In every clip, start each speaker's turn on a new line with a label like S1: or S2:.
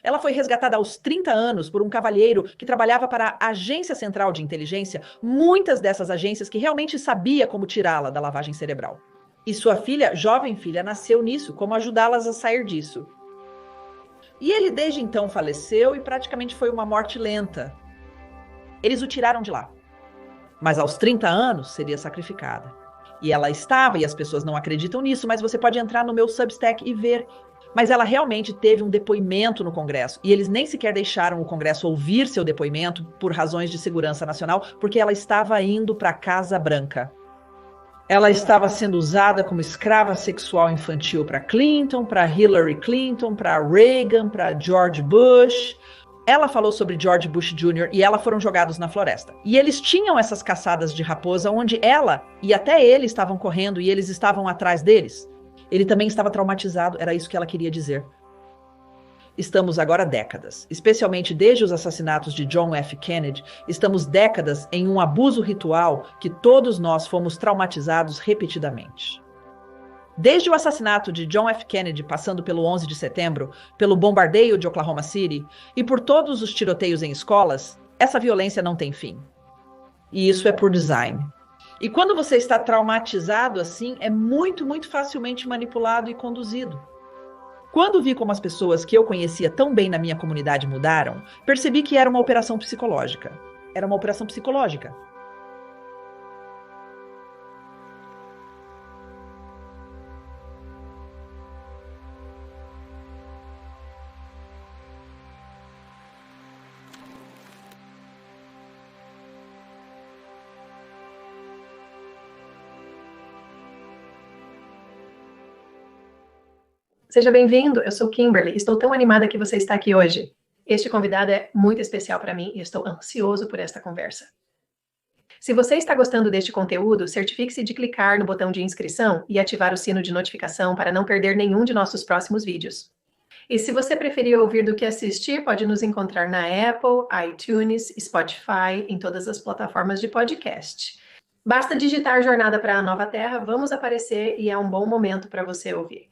S1: Ela foi resgatada aos 30 anos por um cavalheiro que trabalhava para a Agência Central de Inteligência, muitas dessas agências que realmente sabia como tirá-la da lavagem cerebral. E sua filha, jovem filha, nasceu nisso, como ajudá-las a sair disso. E ele desde então faleceu e praticamente foi uma morte lenta. Eles o tiraram de lá. Mas aos 30 anos seria sacrificada. E ela estava, e as pessoas não acreditam nisso, mas você pode entrar no meu Substack e ver. Mas ela realmente teve um depoimento no Congresso. E eles nem sequer deixaram o Congresso ouvir seu depoimento por razões de segurança nacional, porque ela estava indo para a Casa Branca. Ela estava sendo usada como escrava sexual infantil para Clinton, para Hillary Clinton, para Reagan, para George Bush. Ela falou sobre George Bush Jr. e ela foram jogados na floresta. E eles tinham essas caçadas de raposa onde ela e até ele estavam correndo e eles estavam atrás deles. Ele também estava traumatizado, era isso que ela queria dizer. Estamos agora décadas, especialmente desde os assassinatos de John F. Kennedy, estamos décadas em um abuso ritual que todos nós fomos traumatizados repetidamente. Desde o assassinato de John F. Kennedy, passando pelo 11 de setembro, pelo bombardeio de Oklahoma City e por todos os tiroteios em escolas, essa violência não tem fim. E isso é por design. E quando você está traumatizado assim, é muito, muito facilmente manipulado e conduzido. Quando vi como as pessoas que eu conhecia tão bem na minha comunidade mudaram, percebi que era uma operação psicológica. Era uma operação psicológica.
S2: Seja bem-vindo, eu sou Kimberly, estou tão animada que você está aqui hoje. Este convidado é muito especial para mim e estou ansioso por esta conversa. Se você está gostando deste conteúdo, certifique-se de clicar no botão de inscrição e ativar o sino de notificação para não perder nenhum de nossos próximos vídeos. E se você preferir ouvir do que assistir, pode nos encontrar na Apple, iTunes, Spotify, em todas as plataformas de podcast. Basta digitar Jornada para a Nova Terra, vamos aparecer e é um bom momento para você ouvir.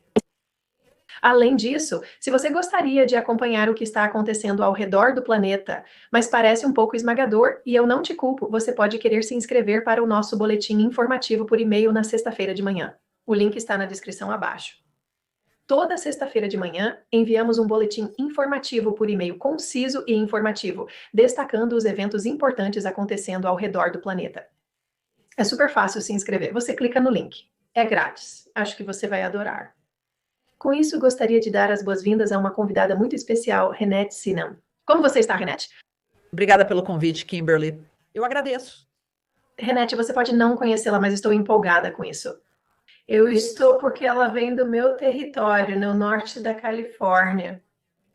S2: Além disso, se você gostaria de acompanhar o que está acontecendo ao redor do planeta, mas parece um pouco esmagador, e eu não te culpo, você pode querer se inscrever para o nosso boletim informativo por e-mail na sexta-feira de manhã. O link está na descrição abaixo. Toda sexta-feira de manhã, enviamos um boletim informativo por e-mail conciso e informativo, destacando os eventos importantes acontecendo ao redor do planeta. É super fácil se inscrever. Você clica no link. É grátis. Acho que você vai adorar. Com isso, gostaria de dar as boas-vindas a uma convidada muito especial, Renete Sinan. Como você está, Renete?
S1: Obrigada pelo convite, Kimberly. Eu agradeço.
S2: Renete, você pode não conhecê-la, mas estou empolgada com isso. Eu estou porque ela vem do meu território, no norte da Califórnia.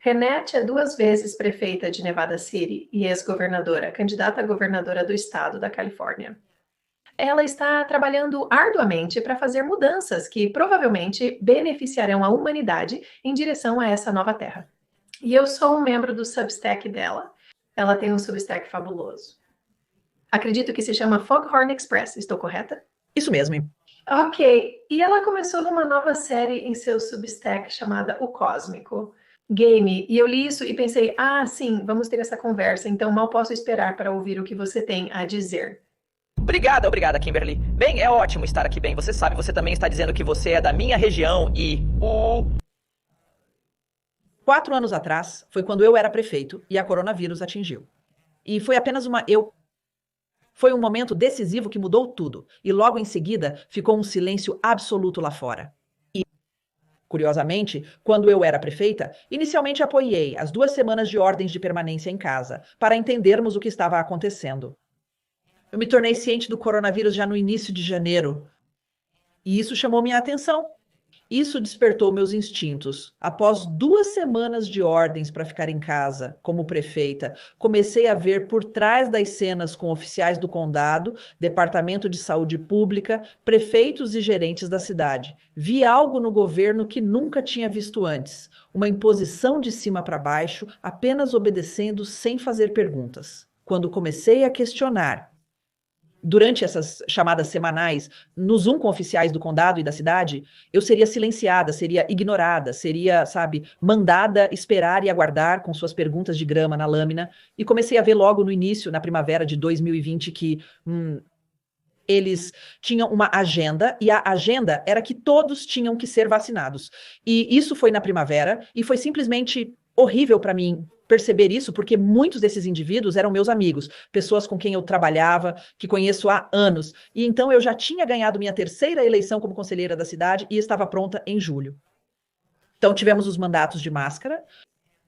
S2: Renete é 2 vezes prefeita de Nevada City e ex-governadora, candidata a governadora do estado da Califórnia. Ela está trabalhando arduamente para fazer mudanças que provavelmente beneficiarão a humanidade em direção a essa nova terra. E eu sou um membro do Substack dela. Ela tem um Substack fabuloso. Acredito que se chama Foghorn Express, estou correta?
S1: Isso mesmo.
S2: Ok, e ela começou uma nova série em seu Substack chamada O Cósmico Game, e eu li isso e pensei, sim, vamos ter essa conversa, então mal posso esperar para ouvir o que você tem a dizer.
S1: Obrigada, Kimberly. Bem, é ótimo estar aqui bem. Você sabe, você também está dizendo que você é da minha região e 4 anos atrás foi quando eu era prefeito e a coronavírus atingiu. E foi apenas Foi um momento decisivo que mudou tudo. E logo em seguida ficou um silêncio absoluto lá fora. E, curiosamente, quando eu era prefeita, inicialmente apoiei as 2 semanas de ordens de permanência em casa, para entendermos o que estava acontecendo. Eu me tornei ciente do coronavírus já no início de janeiro. E isso chamou minha atenção. Isso despertou meus instintos. Após 2 semanas de ordens para ficar em casa, como prefeita, comecei a ver por trás das cenas com oficiais do condado, Departamento de Saúde Pública, prefeitos e gerentes da cidade. Vi algo no governo que nunca tinha visto antes. Uma imposição de cima para baixo, apenas obedecendo sem fazer perguntas. Quando comecei a questionar, durante essas chamadas semanais, no Zoom com oficiais do condado e da cidade, eu seria silenciada, seria ignorada, seria, sabe, mandada esperar e aguardar com suas perguntas de grama na lâmina. E comecei a ver logo no início, na primavera de 2020, que eles tinham uma agenda, e a agenda era que todos tinham que ser vacinados. E isso foi na primavera, e foi simplesmente horrível para mim perceber isso, porque muitos desses indivíduos eram meus amigos, pessoas com quem eu trabalhava, que conheço há anos. E então eu já tinha ganhado minha terceira eleição como conselheira da cidade e estava pronta em julho. Então tivemos os mandatos de máscara.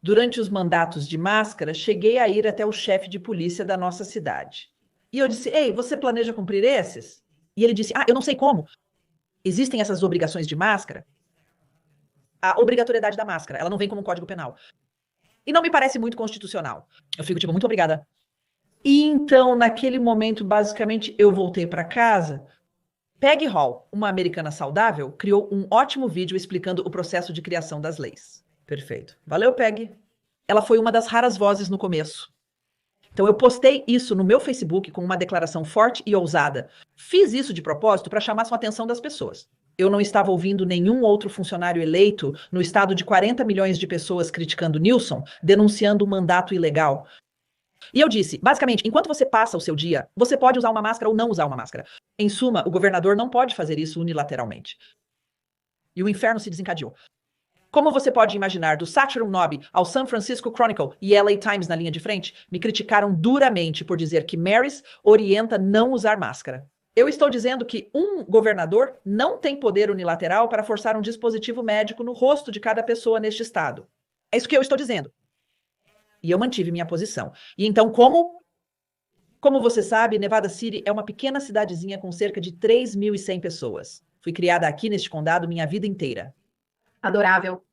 S1: Durante os mandatos de máscara, cheguei a ir até o chefe de polícia da nossa cidade. E eu disse: ei, você planeja cumprir esses? E ele disse: eu não sei como. Existem essas obrigações de máscara? A obrigatoriedade da máscara, ela não vem como um código penal. E não me parece muito constitucional. Eu fico tipo, muito obrigada. E então, naquele momento, basicamente, eu voltei para casa. Peggy Hall, uma americana saudável, criou um ótimo vídeo explicando o processo de criação das leis. Perfeito. Valeu, Peggy. Ela foi uma das raras vozes no começo. Então, eu postei isso no meu Facebook com uma declaração forte e ousada. Fiz isso de propósito para chamar a atenção das pessoas. Eu não estava ouvindo nenhum outro funcionário eleito no estado de 40 milhões de pessoas criticando Nilson, denunciando um mandato ilegal. E eu disse, basicamente, enquanto você passa o seu dia, você pode usar uma máscara ou não usar uma máscara. Em suma, o governador não pode fazer isso unilateralmente. E o inferno se desencadeou. Como você pode imaginar, do Saturn Nob ao San Francisco Chronicle e LA Times na linha de frente, me criticaram duramente por dizer que Maris orienta não usar máscara. Eu estou dizendo que um governador não tem poder unilateral para forçar um dispositivo médico no rosto de cada pessoa neste estado. É isso que eu estou dizendo. E eu mantive minha posição. E então, como você sabe, Nevada City é uma pequena cidadezinha com cerca de 3.100 pessoas. Fui criada aqui neste condado minha vida inteira.
S2: Adorável.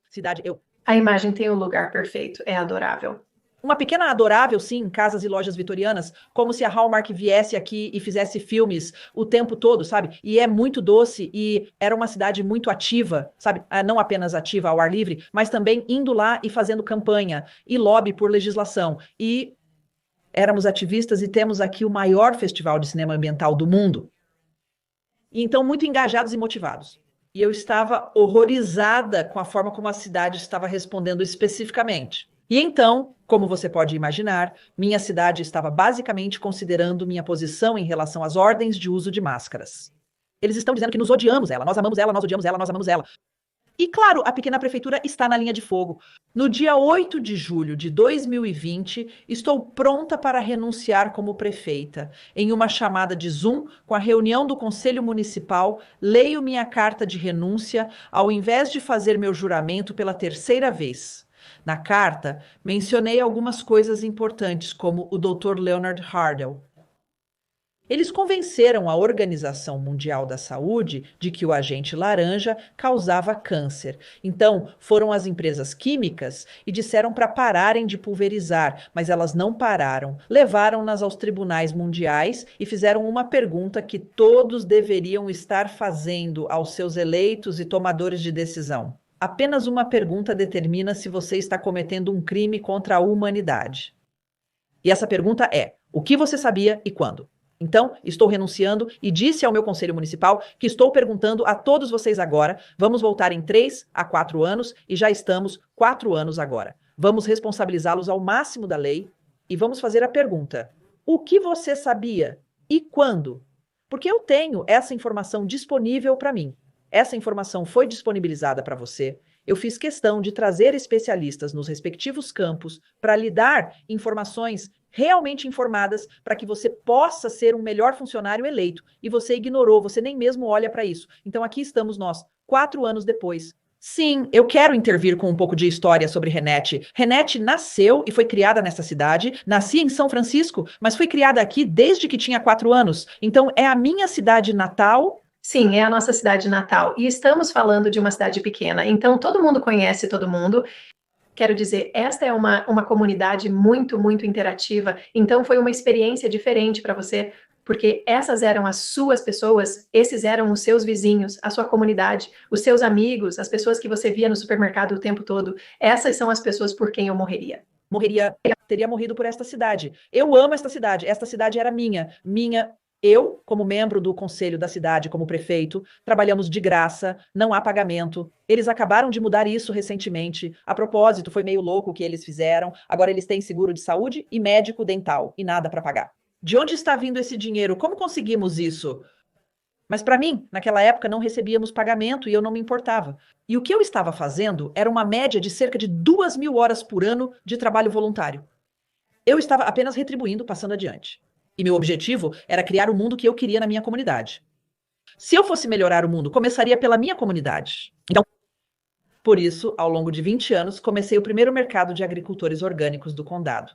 S2: A imagem tem o lugar perfeito. É adorável.
S1: Uma pequena adorável, sim, casas e lojas vitorianas, como se a Hallmark viesse aqui e fizesse filmes o tempo todo, sabe? E é muito doce e era uma cidade muito ativa, sabe? Não apenas ativa ao ar livre, mas também indo lá e fazendo campanha e lobby por legislação. E éramos ativistas e temos aqui o maior festival de cinema ambiental do mundo. E então, muito engajados e motivados. E eu estava horrorizada com a forma como a cidade estava respondendo especificamente. E então, como você pode imaginar, minha cidade estava basicamente considerando minha posição em relação às ordens de uso de máscaras. Eles estão dizendo que nos odiamos ela, nós amamos ela, nós odiamos ela, nós amamos ela. E claro, a pequena prefeitura está na linha de fogo. No dia 8 de julho de 2020, estou pronta para renunciar como prefeita. Em uma chamada de Zoom, com a reunião do Conselho Municipal, leio minha carta de renúncia ao invés de fazer meu juramento pela terceira vez. Na carta, mencionei algumas coisas importantes, como o Dr. Leonard Hardell. Eles convenceram a Organização Mundial da Saúde de que o agente laranja causava câncer. Então, foram as empresas químicas e disseram para pararem de pulverizar, mas elas não pararam. Levaram-nas aos tribunais mundiais e fizeram uma pergunta que todos deveriam estar fazendo aos seus eleitos e tomadores de decisão. Apenas uma pergunta determina se você está cometendo um crime contra a humanidade. E essa pergunta é: o que você sabia e quando? Então, estou renunciando e disse ao meu conselho municipal que estou perguntando a todos vocês agora. Vamos voltar em 3 a 4 anos e já estamos 4 anos agora. Vamos responsabilizá-los ao máximo da lei e vamos fazer a pergunta: o que você sabia e quando? Porque eu tenho essa informação disponível para mim. Essa informação foi disponibilizada para você. Eu fiz questão de trazer especialistas nos respectivos campos para lhe dar informações realmente informadas para que você possa ser um melhor funcionário eleito. E você ignorou, você nem mesmo olha para isso. Então aqui estamos nós, 4 anos depois. Sim, eu quero intervir com um pouco de história sobre Renette. Renette nasceu e foi criada nessa cidade. Nasci em São Francisco, mas fui criada aqui desde que tinha 4 anos. Então é a minha cidade natal.
S2: Sim, é a nossa cidade natal. E estamos falando de uma cidade pequena. Então, todo mundo conhece todo mundo. Quero dizer, esta é uma comunidade muito, muito interativa. Então, foi uma experiência diferente para você, porque essas eram as suas pessoas, esses eram os seus vizinhos, a sua comunidade, os seus amigos, as pessoas que você via no supermercado o tempo todo. Essas são as pessoas por quem eu morreria.
S1: Teria morrido por esta cidade. Eu amo esta cidade era minha Eu, como membro do conselho da cidade, como prefeito, trabalhamos de graça, não há pagamento. Eles acabaram de mudar isso recentemente. A propósito, foi meio louco o que eles fizeram. Agora eles têm seguro de saúde e médico dental e nada para pagar. De onde está vindo esse dinheiro? Como conseguimos isso? Mas para mim, naquela época, não recebíamos pagamento e eu não me importava. E o que eu estava fazendo era uma média de cerca de 2.000 horas por ano de trabalho voluntário. Eu estava apenas retribuindo, passando adiante. E meu objetivo era criar o mundo que eu queria na minha comunidade. Se eu fosse melhorar o mundo, começaria pela minha comunidade. Então, por isso, ao longo de 20 anos, comecei o primeiro mercado de agricultores orgânicos do condado.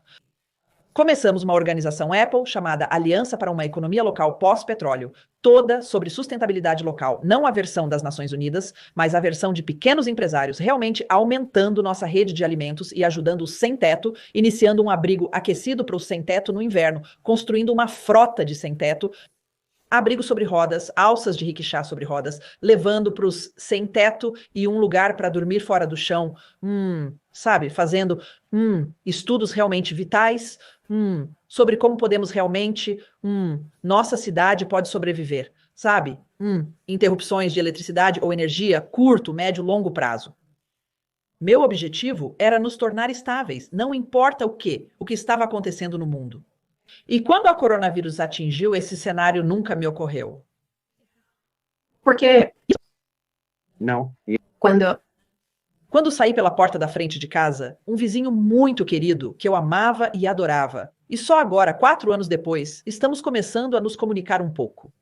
S1: Começamos uma organização Apple chamada Aliança para uma Economia Local Pós-Petróleo, toda sobre sustentabilidade local, não a versão das Nações Unidas, mas a versão de pequenos empresários, realmente aumentando nossa rede de alimentos e ajudando os sem-teto, iniciando um abrigo aquecido para os sem-teto no inverno, construindo uma frota de sem-teto, abrigo sobre rodas, alças de rickshaw sobre rodas, levando para os sem-teto e um lugar para dormir fora do chão, sabe, fazendo estudos realmente vitais, sobre como podemos realmente, nossa cidade pode sobreviver, sabe? Interrupções de eletricidade ou energia, curto, médio, longo prazo. Meu objetivo era nos tornar estáveis, não importa o que estava acontecendo no mundo. E quando a coronavírus atingiu, esse cenário nunca me ocorreu.
S2: Porque
S3: Não.
S2: quando
S1: Quando saí pela porta da frente de casa, um vizinho muito querido, que eu amava e adorava. E só agora, 4 anos depois, estamos começando a nos comunicar um pouco.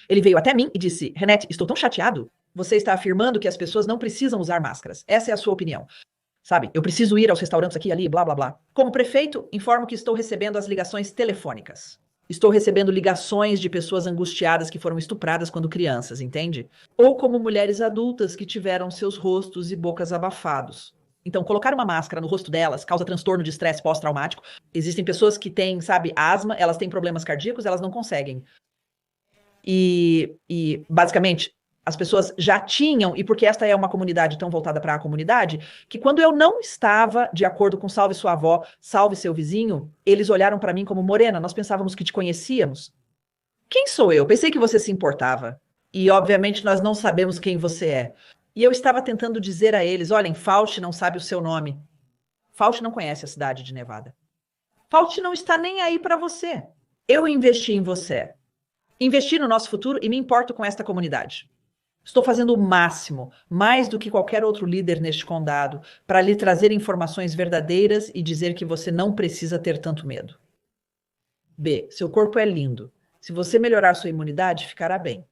S1: Ele veio até mim e disse: Renete, estou tão chateado. Você está afirmando que as pessoas não precisam usar máscaras. Essa é a sua opinião. Sabe, eu preciso ir aos restaurantes aqui e ali, blá, blá, blá. Como prefeito, informo que estou recebendo as ligações telefônicas. Estou recebendo ligações de pessoas angustiadas que foram estupradas quando crianças, entende? Ou como mulheres adultas que tiveram seus rostos e bocas abafados. Então, colocar uma máscara no rosto delas causa transtorno de estresse pós-traumático. Existem pessoas que têm, sabe, asma, elas têm problemas cardíacos, elas não conseguem. Basicamente, as pessoas já tinham, e porque esta é uma comunidade tão voltada para a comunidade, que quando eu não estava de acordo com salve sua avó, salve seu vizinho, eles olharam para mim como morena, nós pensávamos que te conhecíamos. Quem sou eu? Pensei que você se importava. E obviamente nós não sabemos quem você é. E eu estava tentando dizer a eles, olhem, Fauci não sabe o seu nome. Fauci não conhece a cidade de Nevada. Fauci não está nem aí para você. Eu investi em você. Investi no nosso futuro e me importo com esta comunidade. Estou fazendo o máximo, mais do que qualquer outro líder neste condado, para lhe trazer informações verdadeiras e dizer que você não precisa ter tanto medo. B. Seu corpo é lindo. Se você melhorar sua imunidade, ficará bem.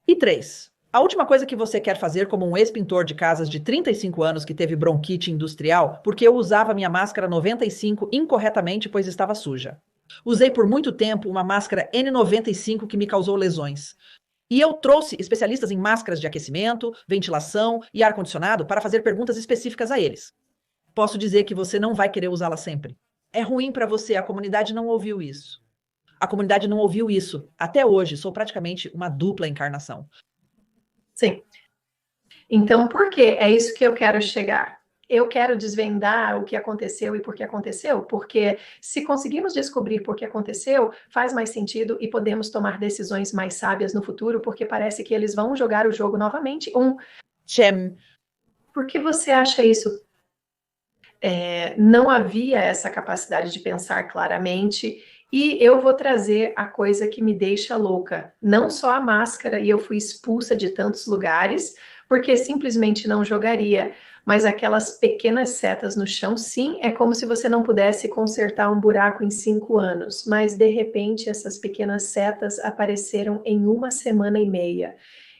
S1: E 3. A última coisa que você quer fazer como um ex-pintor de casas de 35 anos que teve bronquite industrial porque eu usava minha máscara 95 incorretamente, pois estava suja. Usei por muito tempo uma máscara N95 que me causou lesões. E eu trouxe especialistas em máscaras de aquecimento, ventilação e ar-condicionado para fazer perguntas específicas a eles. Posso dizer que você não vai querer usá-la sempre. É ruim para você, a comunidade não ouviu isso. A comunidade não ouviu isso. Até hoje, sou praticamente uma dupla encarnação.
S2: sim. Então, por quê? É isso que eu quero chegar. Eu quero desvendar o que aconteceu e por que aconteceu, porque se conseguimos descobrir por que aconteceu, faz mais sentido e podemos tomar decisões mais sábias no futuro, porque parece que eles vão jogar o jogo novamente.
S1: Chem,
S2: Por que você acha isso? Não havia essa capacidade de pensar claramente. E eu vou trazer a coisa que me deixa louca. Não só a máscara, e eu fui expulsa de tantos lugares, porque simplesmente não jogaria. Mas aquelas pequenas setas no chão, sim, é como se você não pudesse consertar um buraco em 5 anos. Mas, de repente, essas pequenas setas apareceram em 1 semana e meia.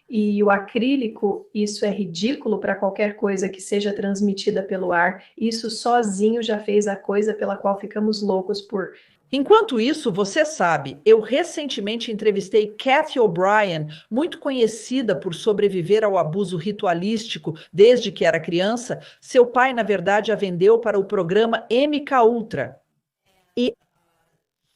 S2: E o acrílico, isso é ridículo para qualquer coisa que seja transmitida pelo ar. Isso sozinho já fez a coisa pela qual ficamos loucos por.
S1: Enquanto isso, você sabe, eu recentemente entrevistei Cathy O'Brien, muito conhecida por sobreviver ao abuso ritualístico desde que era criança. Seu pai, na verdade, a vendeu para o programa MK Ultra. E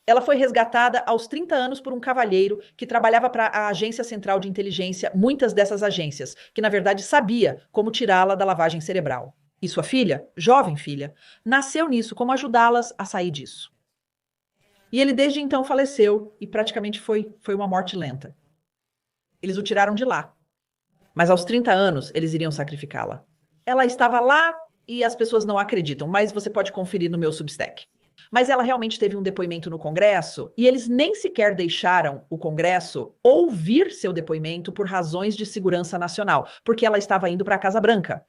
S1: ela foi resgatada aos 30 anos por um cavalheiro que trabalhava para a Agência Central de Inteligência, muitas dessas agências, que na verdade sabia como tirá-la da lavagem cerebral. E sua filha, jovem filha, nasceu nisso, como ajudá-las a sair disso. E ele desde então faleceu e praticamente foi uma morte lenta. Eles o tiraram de lá. Mas aos 30 anos, eles iriam sacrificá-la. Ela estava lá e as pessoas não acreditam, mas você pode conferir no meu Substack. Mas ela realmente teve um depoimento no Congresso e eles nem sequer deixaram o Congresso ouvir seu depoimento por razões de segurança nacional, porque ela estava indo para a Casa Branca.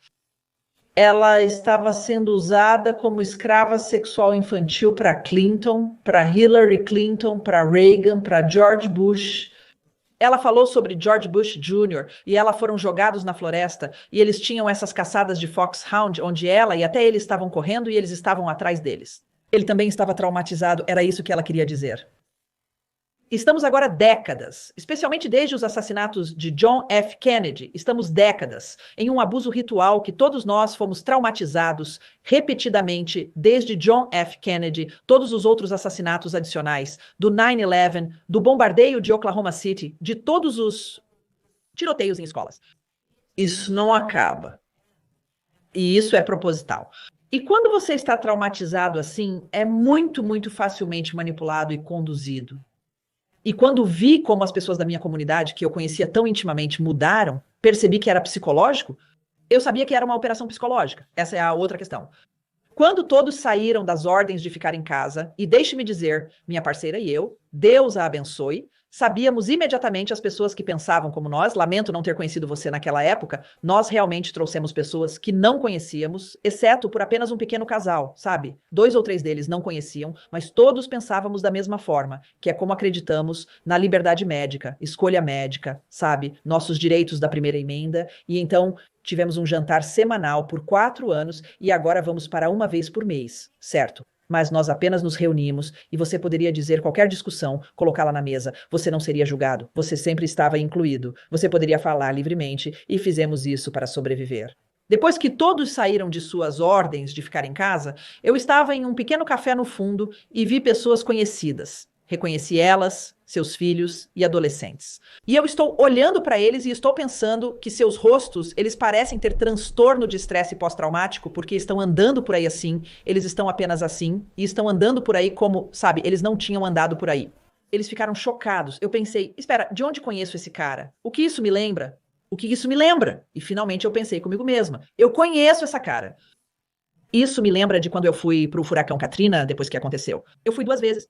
S1: Ela estava sendo usada como escrava sexual infantil para Clinton, para Hillary Clinton, para Reagan, para George Bush. Ela falou sobre George Bush Jr. e ela foram jogados na floresta e eles tinham essas caçadas de Foxhound, onde ela e até ele estavam correndo e eles estavam atrás deles. Ele também estava traumatizado, era isso que ela queria dizer. Estamos agora décadas, especialmente desde os assassinatos de John F. Kennedy, estamos décadas em um abuso ritual que todos nós fomos traumatizados repetidamente desde John F. Kennedy, todos os outros assassinatos adicionais, do 9/11, do bombardeio de Oklahoma City, de todos os tiroteios em escolas. Isso não acaba. E isso é proposital. E quando você está traumatizado assim, é muito, muito facilmente manipulado e conduzido. E quando vi como as pessoas da minha comunidade, que eu conhecia tão intimamente, mudaram, percebi que era psicológico, eu sabia que era uma operação psicológica. Essa é a outra questão. Quando todos saíram das ordens de ficar em casa, e deixe-me dizer, minha parceira e eu, Deus a abençoe, sabíamos imediatamente as pessoas que pensavam como nós, lamento não ter conhecido você naquela época, nós realmente trouxemos pessoas que não conhecíamos, exceto por apenas um pequeno casal, sabe? 2 ou 3 deles não conheciam, mas todos pensávamos da mesma forma, que é como acreditamos na liberdade médica, escolha médica, sabe? Nossos direitos da primeira emenda, e então tivemos um jantar semanal por 4 anos e agora vamos para uma vez por mês, certo? Mas nós apenas nos reunimos e você poderia dizer qualquer discussão, colocá-la na mesa. Você não seria julgado. Você sempre estava incluído. Você poderia falar livremente e fizemos isso para sobreviver. Depois que todos saíram de suas ordens de ficar em casa, eu estava em um pequeno café no fundo e vi pessoas conhecidas. Reconheci elas, seus filhos e adolescentes. E eu estou olhando para eles e estou pensando que seus rostos, eles parecem ter transtorno de estresse pós-traumático porque estão andando por aí assim, eles estão apenas assim e estão andando por aí como, sabe, eles não tinham andado por aí. Eles ficaram chocados. Eu pensei, espera, de onde conheço esse cara? O que isso me lembra? O que isso me lembra? E finalmente eu pensei comigo mesma, eu conheço essa cara. Isso me lembra de quando eu fui pro furacão Katrina, depois que aconteceu. Eu fui 2 vezes.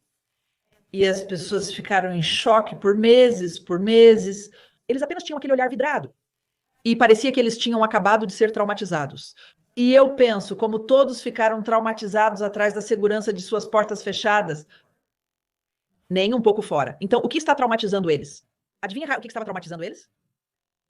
S1: E as pessoas ficaram em choque por meses, por meses. Eles apenas tinham aquele olhar vidrado. E parecia que eles tinham acabado de ser traumatizados. E eu penso, como todos ficaram traumatizados atrás da segurança de suas portas fechadas, nem um pouco fora. Então, o que está traumatizando eles? Adivinha o que estava traumatizando eles?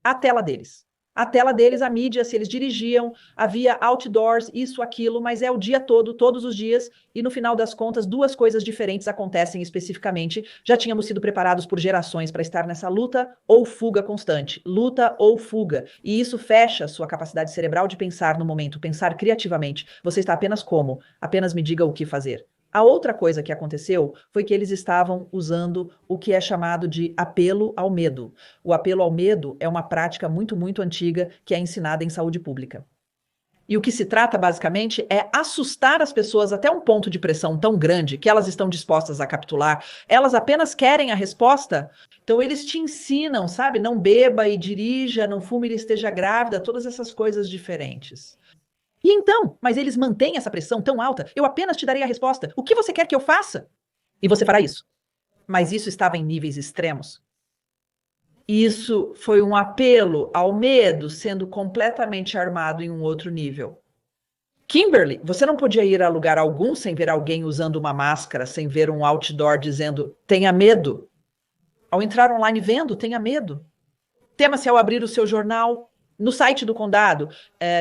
S1: A tela deles. A tela deles, a mídia, se eles dirigiam, havia outdoors, isso, aquilo, mas é o dia todo, todos os dias, e no final das contas, 2 coisas diferentes acontecem especificamente. Já tínhamos sido preparados por gerações para estar nessa luta ou fuga constante. Luta ou fuga. E isso fecha sua capacidade cerebral de pensar no momento, pensar criativamente. Você está apenas como? Apenas me diga o que fazer. A outra coisa que aconteceu foi que eles estavam usando o que é chamado de apelo ao medo. O apelo ao medo é uma prática muito, muito antiga que é ensinada em saúde pública. E o que se trata, basicamente, é assustar as pessoas até um ponto de pressão tão grande que elas estão dispostas a capitular. Elas apenas querem a resposta. Então, eles te ensinam, sabe? Não beba e dirija, não fume e esteja grávida, todas essas coisas diferentes. E então, mas eles mantêm essa pressão tão alta, eu apenas te darei a resposta. O que você quer que eu faça? E você fará isso. Mas isso estava em níveis extremos. Isso foi um apelo ao medo sendo completamente armado em um outro nível. Kimberly, você não podia ir a lugar algum sem ver alguém usando uma máscara, sem ver um outdoor dizendo, tenha medo. Ao entrar online vendo, tenha medo. Tema-se ao abrir o seu jornal. No site do condado,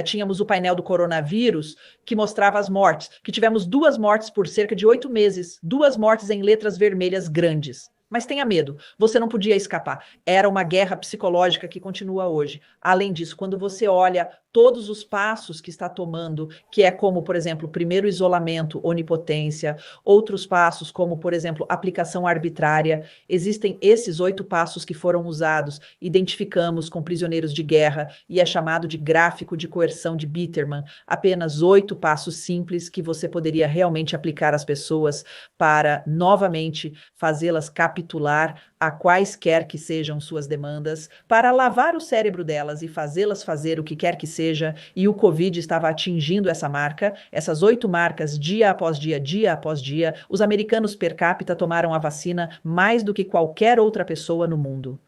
S1: tínhamos o painel do coronavírus que mostrava as mortes, que tivemos 2 mortes por cerca de 8 meses, 2 mortes em letras vermelhas grandes. Mas tenha medo, você não podia escapar. Era uma guerra psicológica que continua hoje. Além disso, quando você olha todos os passos que está tomando, que é como, por exemplo, primeiro isolamento, onipotência, outros passos como, por exemplo, aplicação arbitrária. Existem esses 8 passos que foram usados, identificamos com prisioneiros de guerra e é chamado de gráfico de coerção de Bitterman, apenas 8 passos simples que você poderia realmente aplicar às pessoas para, novamente, fazê-las capitular a quaisquer que sejam suas demandas, para lavar o cérebro delas e fazê-las fazer o que quer que seja, e o Covid estava atingindo essa marca, essas 8 marcas, dia após dia, dia após dia. Os americanos per capita tomaram a vacina mais do que qualquer outra pessoa no mundo.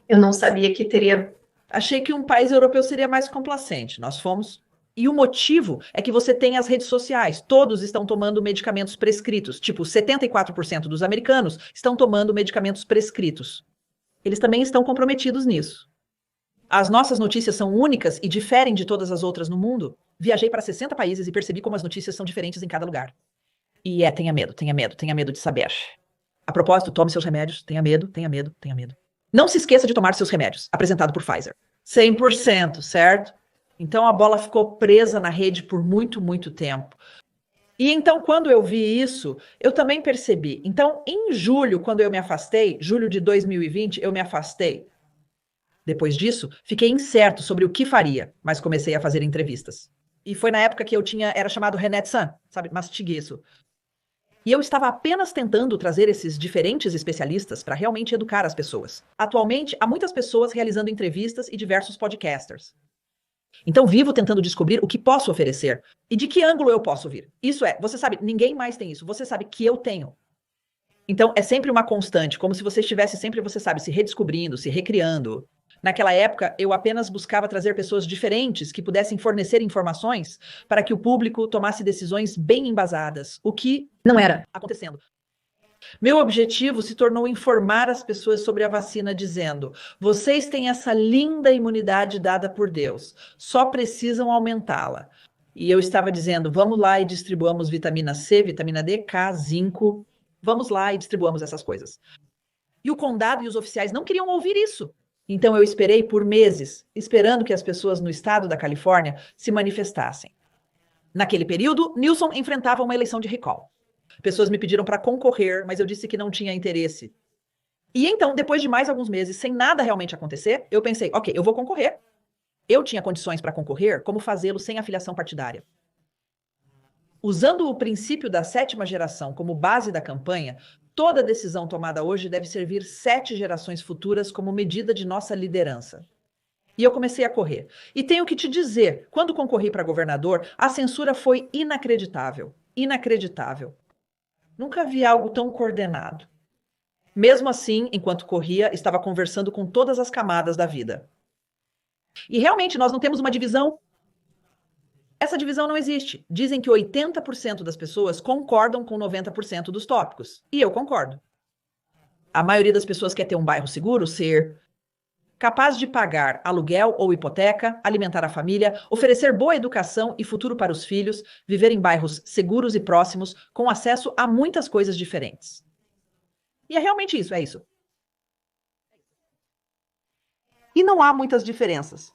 S2: Eu não sabia que teria.
S1: Achei que um país europeu seria mais complacente. Nós fomos. E o motivo é que você tem as redes sociais. Todos estão tomando medicamentos prescritos. Tipo, 74% dos americanos estão tomando medicamentos prescritos. Eles também estão comprometidos nisso. As nossas notícias são únicas e diferem de todas as outras no mundo. Viajei para 60 países e percebi como as notícias são diferentes em cada lugar. E tenha medo, tenha medo, tenha medo de saber. A propósito, tome seus remédios. Tenha medo, tenha medo, tenha medo. Não se esqueça de tomar seus remédios, apresentado por Pfizer. 100%, certo? Então a bola ficou presa na rede por muito, muito tempo. E então, quando eu vi isso, eu também percebi. Então, em julho, quando eu me afastei, julho de 2020, eu me afastei. Depois disso, fiquei incerto sobre o que faria, mas comecei a fazer entrevistas. E foi na época que eu era chamado René San, sabe? Mastigue isso. E eu estava apenas tentando trazer esses diferentes especialistas para realmente educar as pessoas. Atualmente, há muitas pessoas realizando entrevistas e diversos podcasters. Então, vivo tentando descobrir o que posso oferecer e de que ângulo eu posso vir. Isso você sabe, ninguém mais tem isso. Você sabe que eu tenho. Então, é sempre uma constante, como se você estivesse sempre, você sabe, se redescobrindo, se recriando. Naquela época, eu apenas buscava trazer pessoas diferentes que pudessem fornecer informações para que o público tomasse decisões bem embasadas, o que não era acontecendo. Meu objetivo se tornou informar as pessoas sobre a vacina, dizendo: vocês têm essa linda imunidade dada por Deus, só precisam aumentá-la. E eu estava dizendo: vamos lá e distribuamos vitamina C, vitamina D, K, zinco, vamos lá e distribuamos essas coisas. E o condado e os oficiais não queriam ouvir isso. Então eu esperei por meses, esperando que as pessoas no estado da Califórnia se manifestassem. Naquele período, Newsom enfrentava uma eleição de recall. Pessoas me pediram para concorrer, mas eu disse que não tinha interesse. E então, depois de mais alguns meses, sem nada realmente acontecer, eu pensei, ok, eu vou concorrer. Eu tinha condições para concorrer, como fazê-lo sem afiliação partidária. Usando o princípio da 7ª geração como base da campanha, toda decisão tomada hoje deve servir 7 gerações futuras como medida de nossa liderança. E eu comecei a correr. E tenho que te dizer, quando concorri para governador, a censura foi inacreditável. Inacreditável. Nunca vi algo tão coordenado. Mesmo assim, enquanto corria, estava conversando com todas as camadas da vida. E realmente nós não temos uma divisão. Essa divisão não existe. Dizem que 80% das pessoas concordam com 90% dos tópicos. E eu concordo. A maioria das pessoas quer ter um bairro seguro, ser capaz de pagar aluguel ou hipoteca, alimentar a família, oferecer boa educação e futuro para os filhos, viver em bairros seguros e próximos, com acesso a muitas coisas diferentes. E é realmente isso, é isso. E não há muitas diferenças.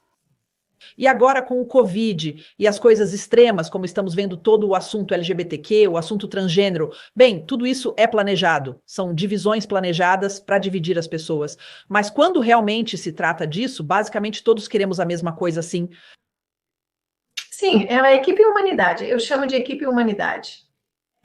S1: E agora com o Covid e as coisas extremas, como estamos vendo todo o assunto LGBTQ, o assunto transgênero, bem, tudo isso é planejado. São divisões planejadas para dividir as pessoas. Mas quando realmente se trata disso, basicamente todos queremos a mesma coisa, assim.
S2: Sim, é a equipe humanidade. Eu chamo de equipe humanidade.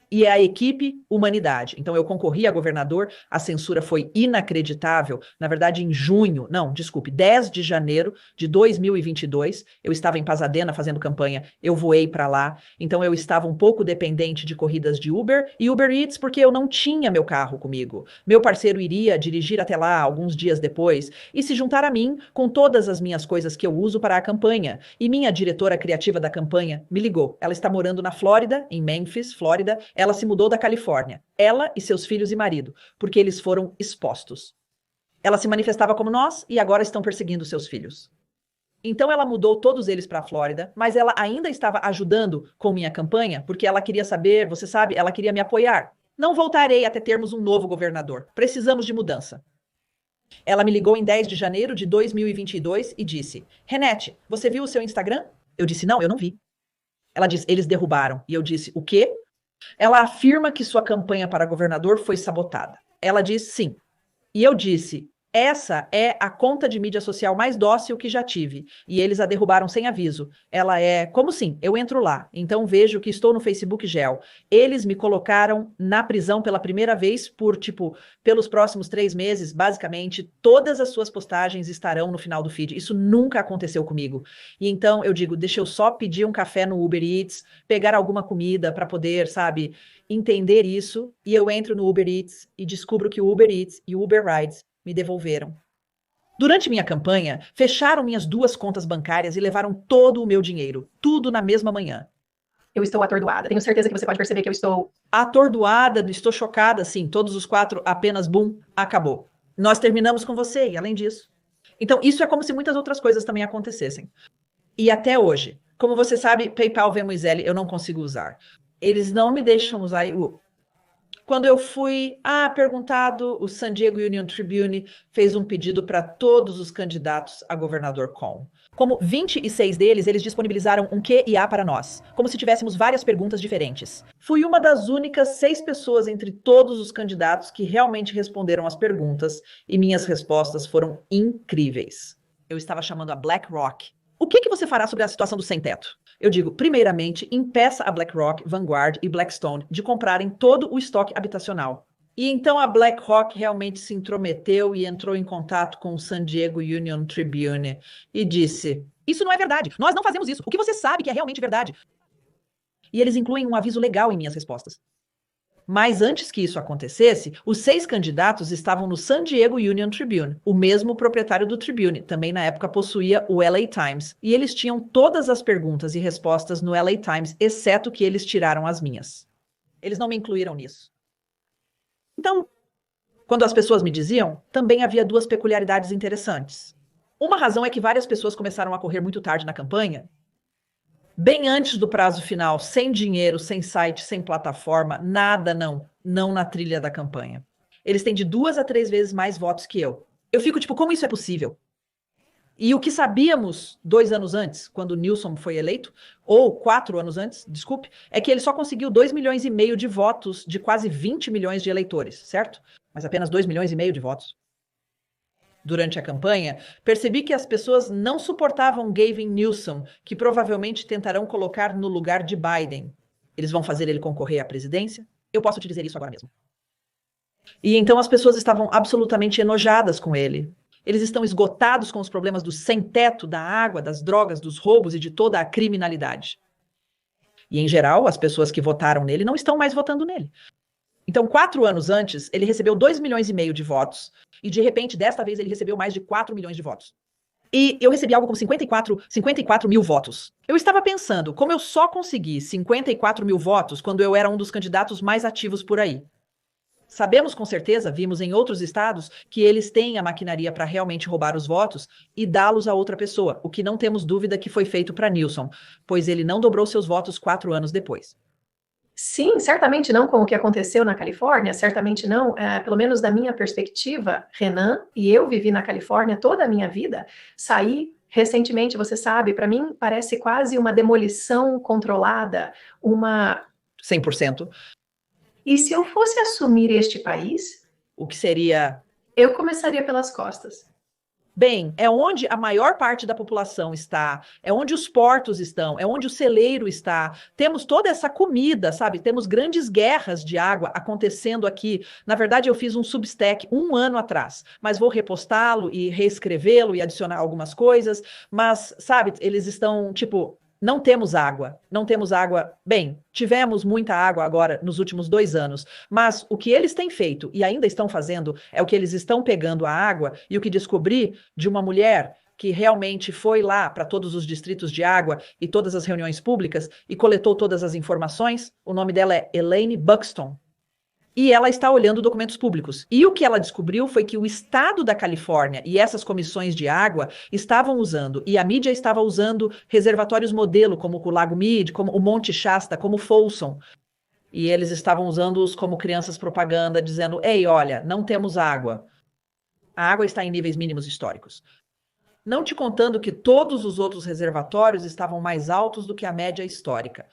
S1: E é a equipe humanidade. Então eu concorri a governador, a censura foi inacreditável. Na verdade, em 10 de janeiro de 2022, eu estava em Pasadena fazendo campanha, eu voei para lá, então eu estava um pouco dependente de corridas de Uber e Uber Eats porque eu não tinha meu carro comigo. Meu parceiro iria dirigir até lá alguns dias depois e se juntar a mim com todas as minhas coisas que eu uso para a campanha. E minha diretora criativa da campanha me ligou. Ela está morando na Flórida, em Memphis, Flórida. Ela se mudou da Califórnia, ela e seus filhos e marido, porque eles foram expostos. Ela se manifestava como nós e agora estão perseguindo seus filhos. Então ela mudou todos eles para a Flórida, mas ela ainda estava ajudando com minha campanha, porque ela queria saber, você sabe, ela queria me apoiar. Não voltarei até termos um novo governador. Precisamos de mudança. Ela me ligou em 10 de janeiro de 2022 e disse: Renete, você viu o seu Instagram? Eu disse, não, eu não vi. Ela disse, eles derrubaram. E eu disse, o quê? Ela afirma que sua campanha para governador foi sabotada. Ela disse, sim. E eu disse, essa é a conta de mídia social mais dócil que já tive. E eles a derrubaram sem aviso. Ela é, como sim, eu entro lá. Então vejo que estou no Facebook Gel. Eles me colocaram na prisão pela primeira vez por, pelos próximos 3 meses, basicamente, todas as suas postagens estarão no final do feed. Isso nunca aconteceu comigo. E então eu digo, deixa eu só pedir um café no Uber Eats, pegar alguma comida para poder, sabe, entender isso. E eu entro no Uber Eats e descubro que o Uber Eats e o Uber Rides me devolveram. Durante minha campanha, fecharam minhas 2 contas bancárias e levaram todo o meu dinheiro, tudo na mesma manhã.
S2: Eu estou atordoada. Tenho certeza que você pode perceber que eu estou
S1: Atordoada, estou chocada, sim, todos os 4, apenas bum, acabou. Nós terminamos com você, e além disso. Então, isso é como se muitas outras coisas também acontecessem. E até hoje, como você sabe, PayPal, Venmo e Zelle eu não consigo usar. Eles não me deixam usar o... Quando eu fui perguntado, o San Diego Union Tribune fez um pedido para todos os candidatos a governador com. Como 26 deles, eles disponibilizaram um Q e A para nós, como se tivéssemos várias perguntas diferentes. Fui uma das únicas 6 pessoas entre todos os candidatos que realmente responderam as perguntas e minhas respostas foram incríveis. Eu estava chamando a BlackRock. O que você fará sobre a situação do sem-teto? Eu digo, primeiramente, impeça a BlackRock, Vanguard e Blackstone de comprarem todo o estoque habitacional. E então a BlackRock realmente se intrometeu e entrou em contato com o San Diego Union Tribune e disse, isso não é verdade, nós não fazemos isso, o que você sabe que é realmente verdade? E eles incluem um aviso legal em minhas respostas. Mas antes que isso acontecesse, os 6 candidatos estavam no San Diego Union Tribune, o mesmo proprietário do Tribune, também na época possuía o LA Times, e eles tinham todas as perguntas e respostas no LA Times, exceto que eles tiraram as minhas. Eles não me incluíram nisso. Então, quando as pessoas me diziam, também havia 2 peculiaridades interessantes. Uma razão é que várias pessoas começaram a correr muito tarde na campanha, bem antes do prazo final, sem dinheiro, sem site, sem plataforma, nada não na trilha da campanha. Eles têm de 2 a 3 vezes mais votos que eu. Eu fico como isso é possível? E o que sabíamos 2 anos antes, quando Newsom foi eleito, ou 4 anos antes, desculpe, é que ele só conseguiu 2,5 milhões de votos de quase 20 milhões de eleitores, certo? Mas apenas 2,5 milhões de votos. Durante a campanha, percebi que as pessoas não suportavam Gavin Newsom, que provavelmente tentarão colocar no lugar de Biden. Eles vão fazer ele concorrer à presidência? Eu posso te dizer isso agora mesmo. E então as pessoas estavam absolutamente enojadas com ele. Eles estão esgotados com os problemas do sem-teto, da água, das drogas, dos roubos e de toda a criminalidade. E, em geral, as pessoas que votaram nele não estão mais votando nele. Então, 4 anos antes, ele recebeu 2,5 milhões de votos. E, de repente, desta vez, ele recebeu mais de 4 milhões de votos. E eu recebi algo como 54 mil votos. Eu estava pensando, como eu só consegui 54 mil votos quando eu era um dos candidatos mais ativos por aí. Sabemos com certeza, vimos em outros estados, que eles têm a maquinaria para realmente roubar os votos e dá-los a outra pessoa, o que não temos dúvida que foi feito para Newsom, pois ele não dobrou seus votos 4 anos depois.
S2: Sim, certamente não com o que aconteceu na Califórnia, certamente não, pelo menos da minha perspectiva, Renan, e eu vivi na Califórnia toda a minha vida, saí recentemente, você sabe, para mim parece quase uma demolição controlada,
S1: 100%.
S2: E se eu fosse assumir este país,
S1: o que seria?
S2: Eu começaria pelas costas.
S1: Bem, é onde a maior parte da população está, é onde os portos estão, é onde o celeiro está. Temos toda essa comida, sabe? Temos grandes guerras de água acontecendo aqui. Na verdade, eu fiz um Substack 1 ano atrás, mas vou repostá-lo e reescrevê-lo e adicionar algumas coisas. Mas, sabe, eles estão, não temos água, não temos água. Bem, tivemos muita água agora nos últimos 2 anos, mas o que eles têm feito e ainda estão fazendo é o que eles estão pegando a água e o que descobri de uma mulher que realmente foi lá para todos os distritos de água e todas as reuniões públicas e coletou todas as informações. O nome dela é Elaine Buxton. E ela está olhando documentos públicos. E o que ela descobriu foi que o estado da Califórnia e essas comissões de água estavam usando, e a mídia estava usando reservatórios modelo, como o Lago Mead, como o Monte Shasta, como o Folsom. E eles estavam usando-os como crianças propaganda, dizendo, ei, olha, não temos água. A água está em níveis mínimos históricos. Não te contando que todos os outros reservatórios estavam mais altos do que a média histórica.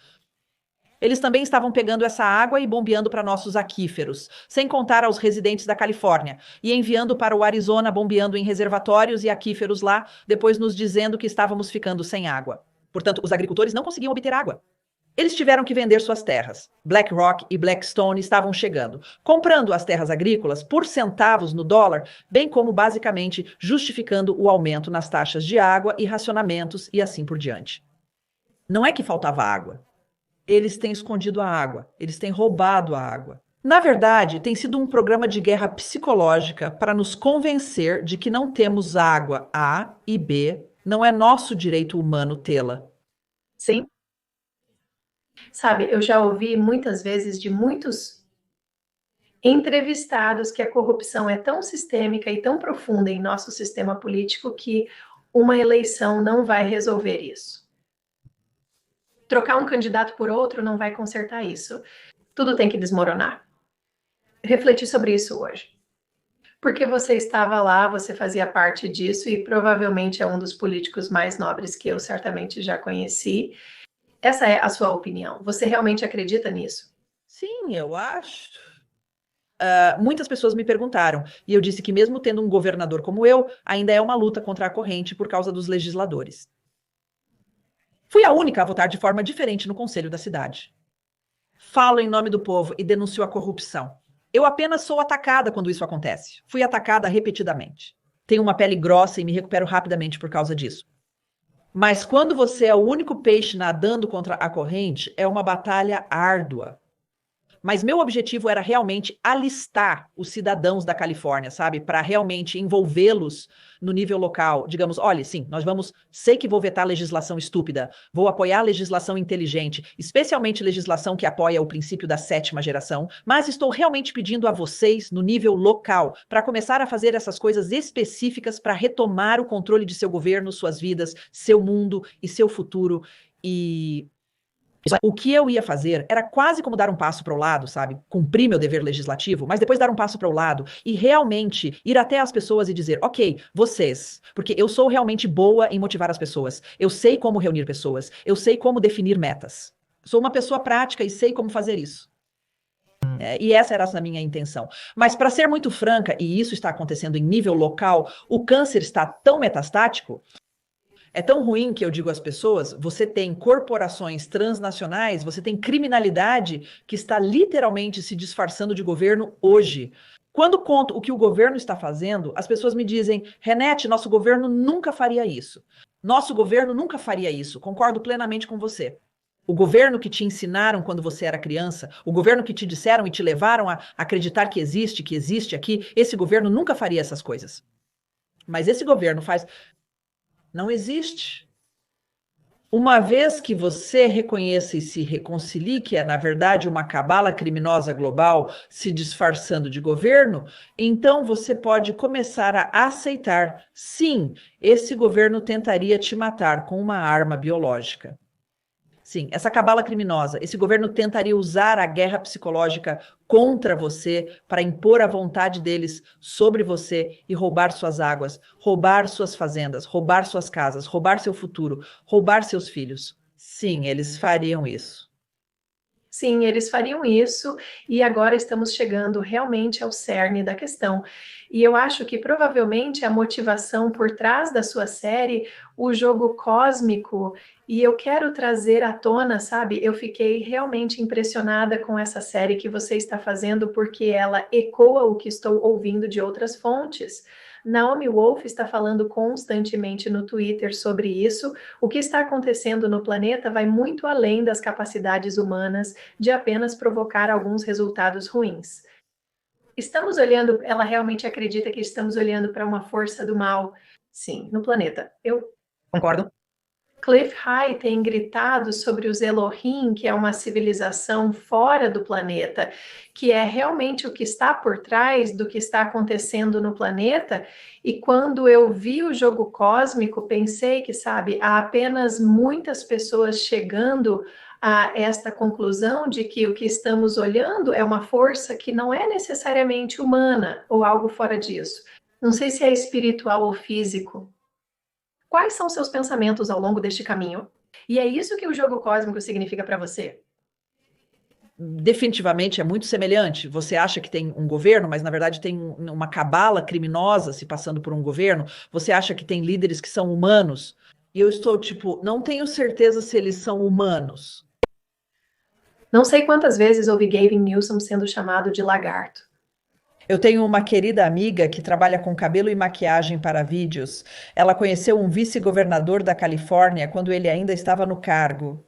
S1: Eles também estavam pegando essa água e bombeando para nossos aquíferos, sem contar aos residentes da Califórnia, e enviando para o Arizona, bombeando em reservatórios e aquíferos lá, depois nos dizendo que estávamos ficando sem água. Portanto, os agricultores não conseguiam obter água. Eles tiveram que vender suas terras. BlackRock e Blackstone estavam chegando, comprando as terras agrícolas por centavos no dólar, bem como basicamente justificando o aumento nas taxas de água e racionamentos e assim por diante. Não é que faltava água. Eles têm escondido a água, eles têm roubado a água. Na verdade, tem sido um programa de guerra psicológica para nos convencer de que não temos água A e B, não é nosso direito humano tê-la.
S2: Sim. Sabe, eu já ouvi muitas vezes de muitos entrevistados que a corrupção é tão sistêmica e tão profunda em nosso sistema político que uma eleição não vai resolver isso. Trocar um candidato por outro não vai consertar isso. Tudo tem que desmoronar. Refleti sobre isso hoje. Porque você estava lá, você fazia parte disso e provavelmente é um dos políticos mais nobres que eu certamente já conheci. Essa é a sua opinião. Você realmente acredita nisso?
S1: Sim, eu acho. Muitas pessoas me perguntaram, e eu disse que mesmo tendo um governador como eu, ainda é uma luta contra a corrente por causa dos legisladores. Fui a única a votar de forma diferente no conselho da cidade. Falo em nome do povo e denuncio a corrupção. Eu apenas sou atacada quando isso acontece. Fui atacada repetidamente. Tenho uma pele grossa e me recupero rapidamente por causa disso. Mas quando você é o único peixe nadando contra a corrente, é uma batalha árdua. Mas meu objetivo era realmente alistar os cidadãos da Califórnia, sabe? Para realmente envolvê-los no nível local. Digamos, olha, sim, sei que vou vetar legislação estúpida, vou apoiar legislação inteligente, especialmente legislação que apoia o princípio da 7ª geração, mas estou realmente pedindo a vocês, no nível local, para começar a fazer essas coisas específicas para retomar o controle de seu governo, suas vidas, seu mundo e seu futuro. E o que eu ia fazer era quase como dar um passo para o lado, sabe? Cumprir meu dever legislativo, mas depois dar um passo para o lado e realmente ir até as pessoas e dizer, ok, vocês, porque eu sou realmente boa em motivar as pessoas, eu sei como reunir pessoas, eu sei como definir metas. Sou uma pessoa prática e sei como fazer isso. E essa era a minha intenção. Mas, para ser muito franca, e isso está acontecendo em nível local, o câncer está tão metastático. É tão ruim que eu digo às pessoas, você tem corporações transnacionais, você tem criminalidade que está literalmente se disfarçando de governo hoje. Quando conto o que o governo está fazendo, as pessoas me dizem, Renete, nosso governo nunca faria isso. Nosso governo nunca faria isso. Concordo plenamente com você. O governo que te ensinaram quando você era criança, o governo que te disseram e te levaram a acreditar que existe aqui, esse governo nunca faria essas coisas. Mas esse governo faz... Não existe. Uma vez que você reconheça e se reconcilie que é, na verdade, uma cabala criminosa global se disfarçando de governo, então você pode começar a aceitar, sim, esse governo tentaria te matar com uma arma biológica. Sim, essa cabala criminosa, esse governo tentaria usar a guerra psicológica contra você para impor a vontade deles sobre você e roubar suas águas, roubar suas fazendas, roubar suas casas, roubar seu futuro, roubar seus filhos. Sim, eles fariam isso.
S2: Sim, eles fariam isso, e agora estamos chegando realmente ao cerne da questão. E eu acho que provavelmente a motivação por trás da sua série, o jogo cósmico, e eu quero trazer à tona, sabe? Eu fiquei realmente impressionada com essa série que você está fazendo, porque ela ecoa o que estou ouvindo de outras fontes. Naomi Wolf está falando constantemente no Twitter sobre isso. O que está acontecendo no planeta vai muito além das capacidades humanas de apenas provocar alguns resultados ruins. Estamos olhando, ela realmente acredita que estamos olhando para uma força do mal, sim, no planeta. Eu
S1: concordo.
S2: Cliff High tem gritado sobre os Elohim, que é uma civilização fora do planeta, que é realmente o que está por trás do que está acontecendo no planeta. E quando eu vi o jogo cósmico, pensei que, sabe, há apenas muitas pessoas chegando a esta conclusão de que o que estamos olhando é uma força que não é necessariamente humana ou algo fora disso. Não sei se é espiritual ou físico. Quais são seus pensamentos ao longo deste caminho? E é isso que o jogo cósmico significa para você?
S1: Definitivamente é muito semelhante. Você acha que tem um governo, mas na verdade tem uma cabala criminosa se passando por um governo. Você acha que tem líderes que são humanos. E eu estou tipo, não tenho certeza se eles são humanos.
S2: Não sei quantas vezes ouvi Gavin Newsom sendo chamado de lagarto.
S1: Eu tenho uma querida amiga que trabalha com cabelo e maquiagem para vídeos. Ela conheceu um vice-governador da Califórnia quando ele ainda estava no cargo.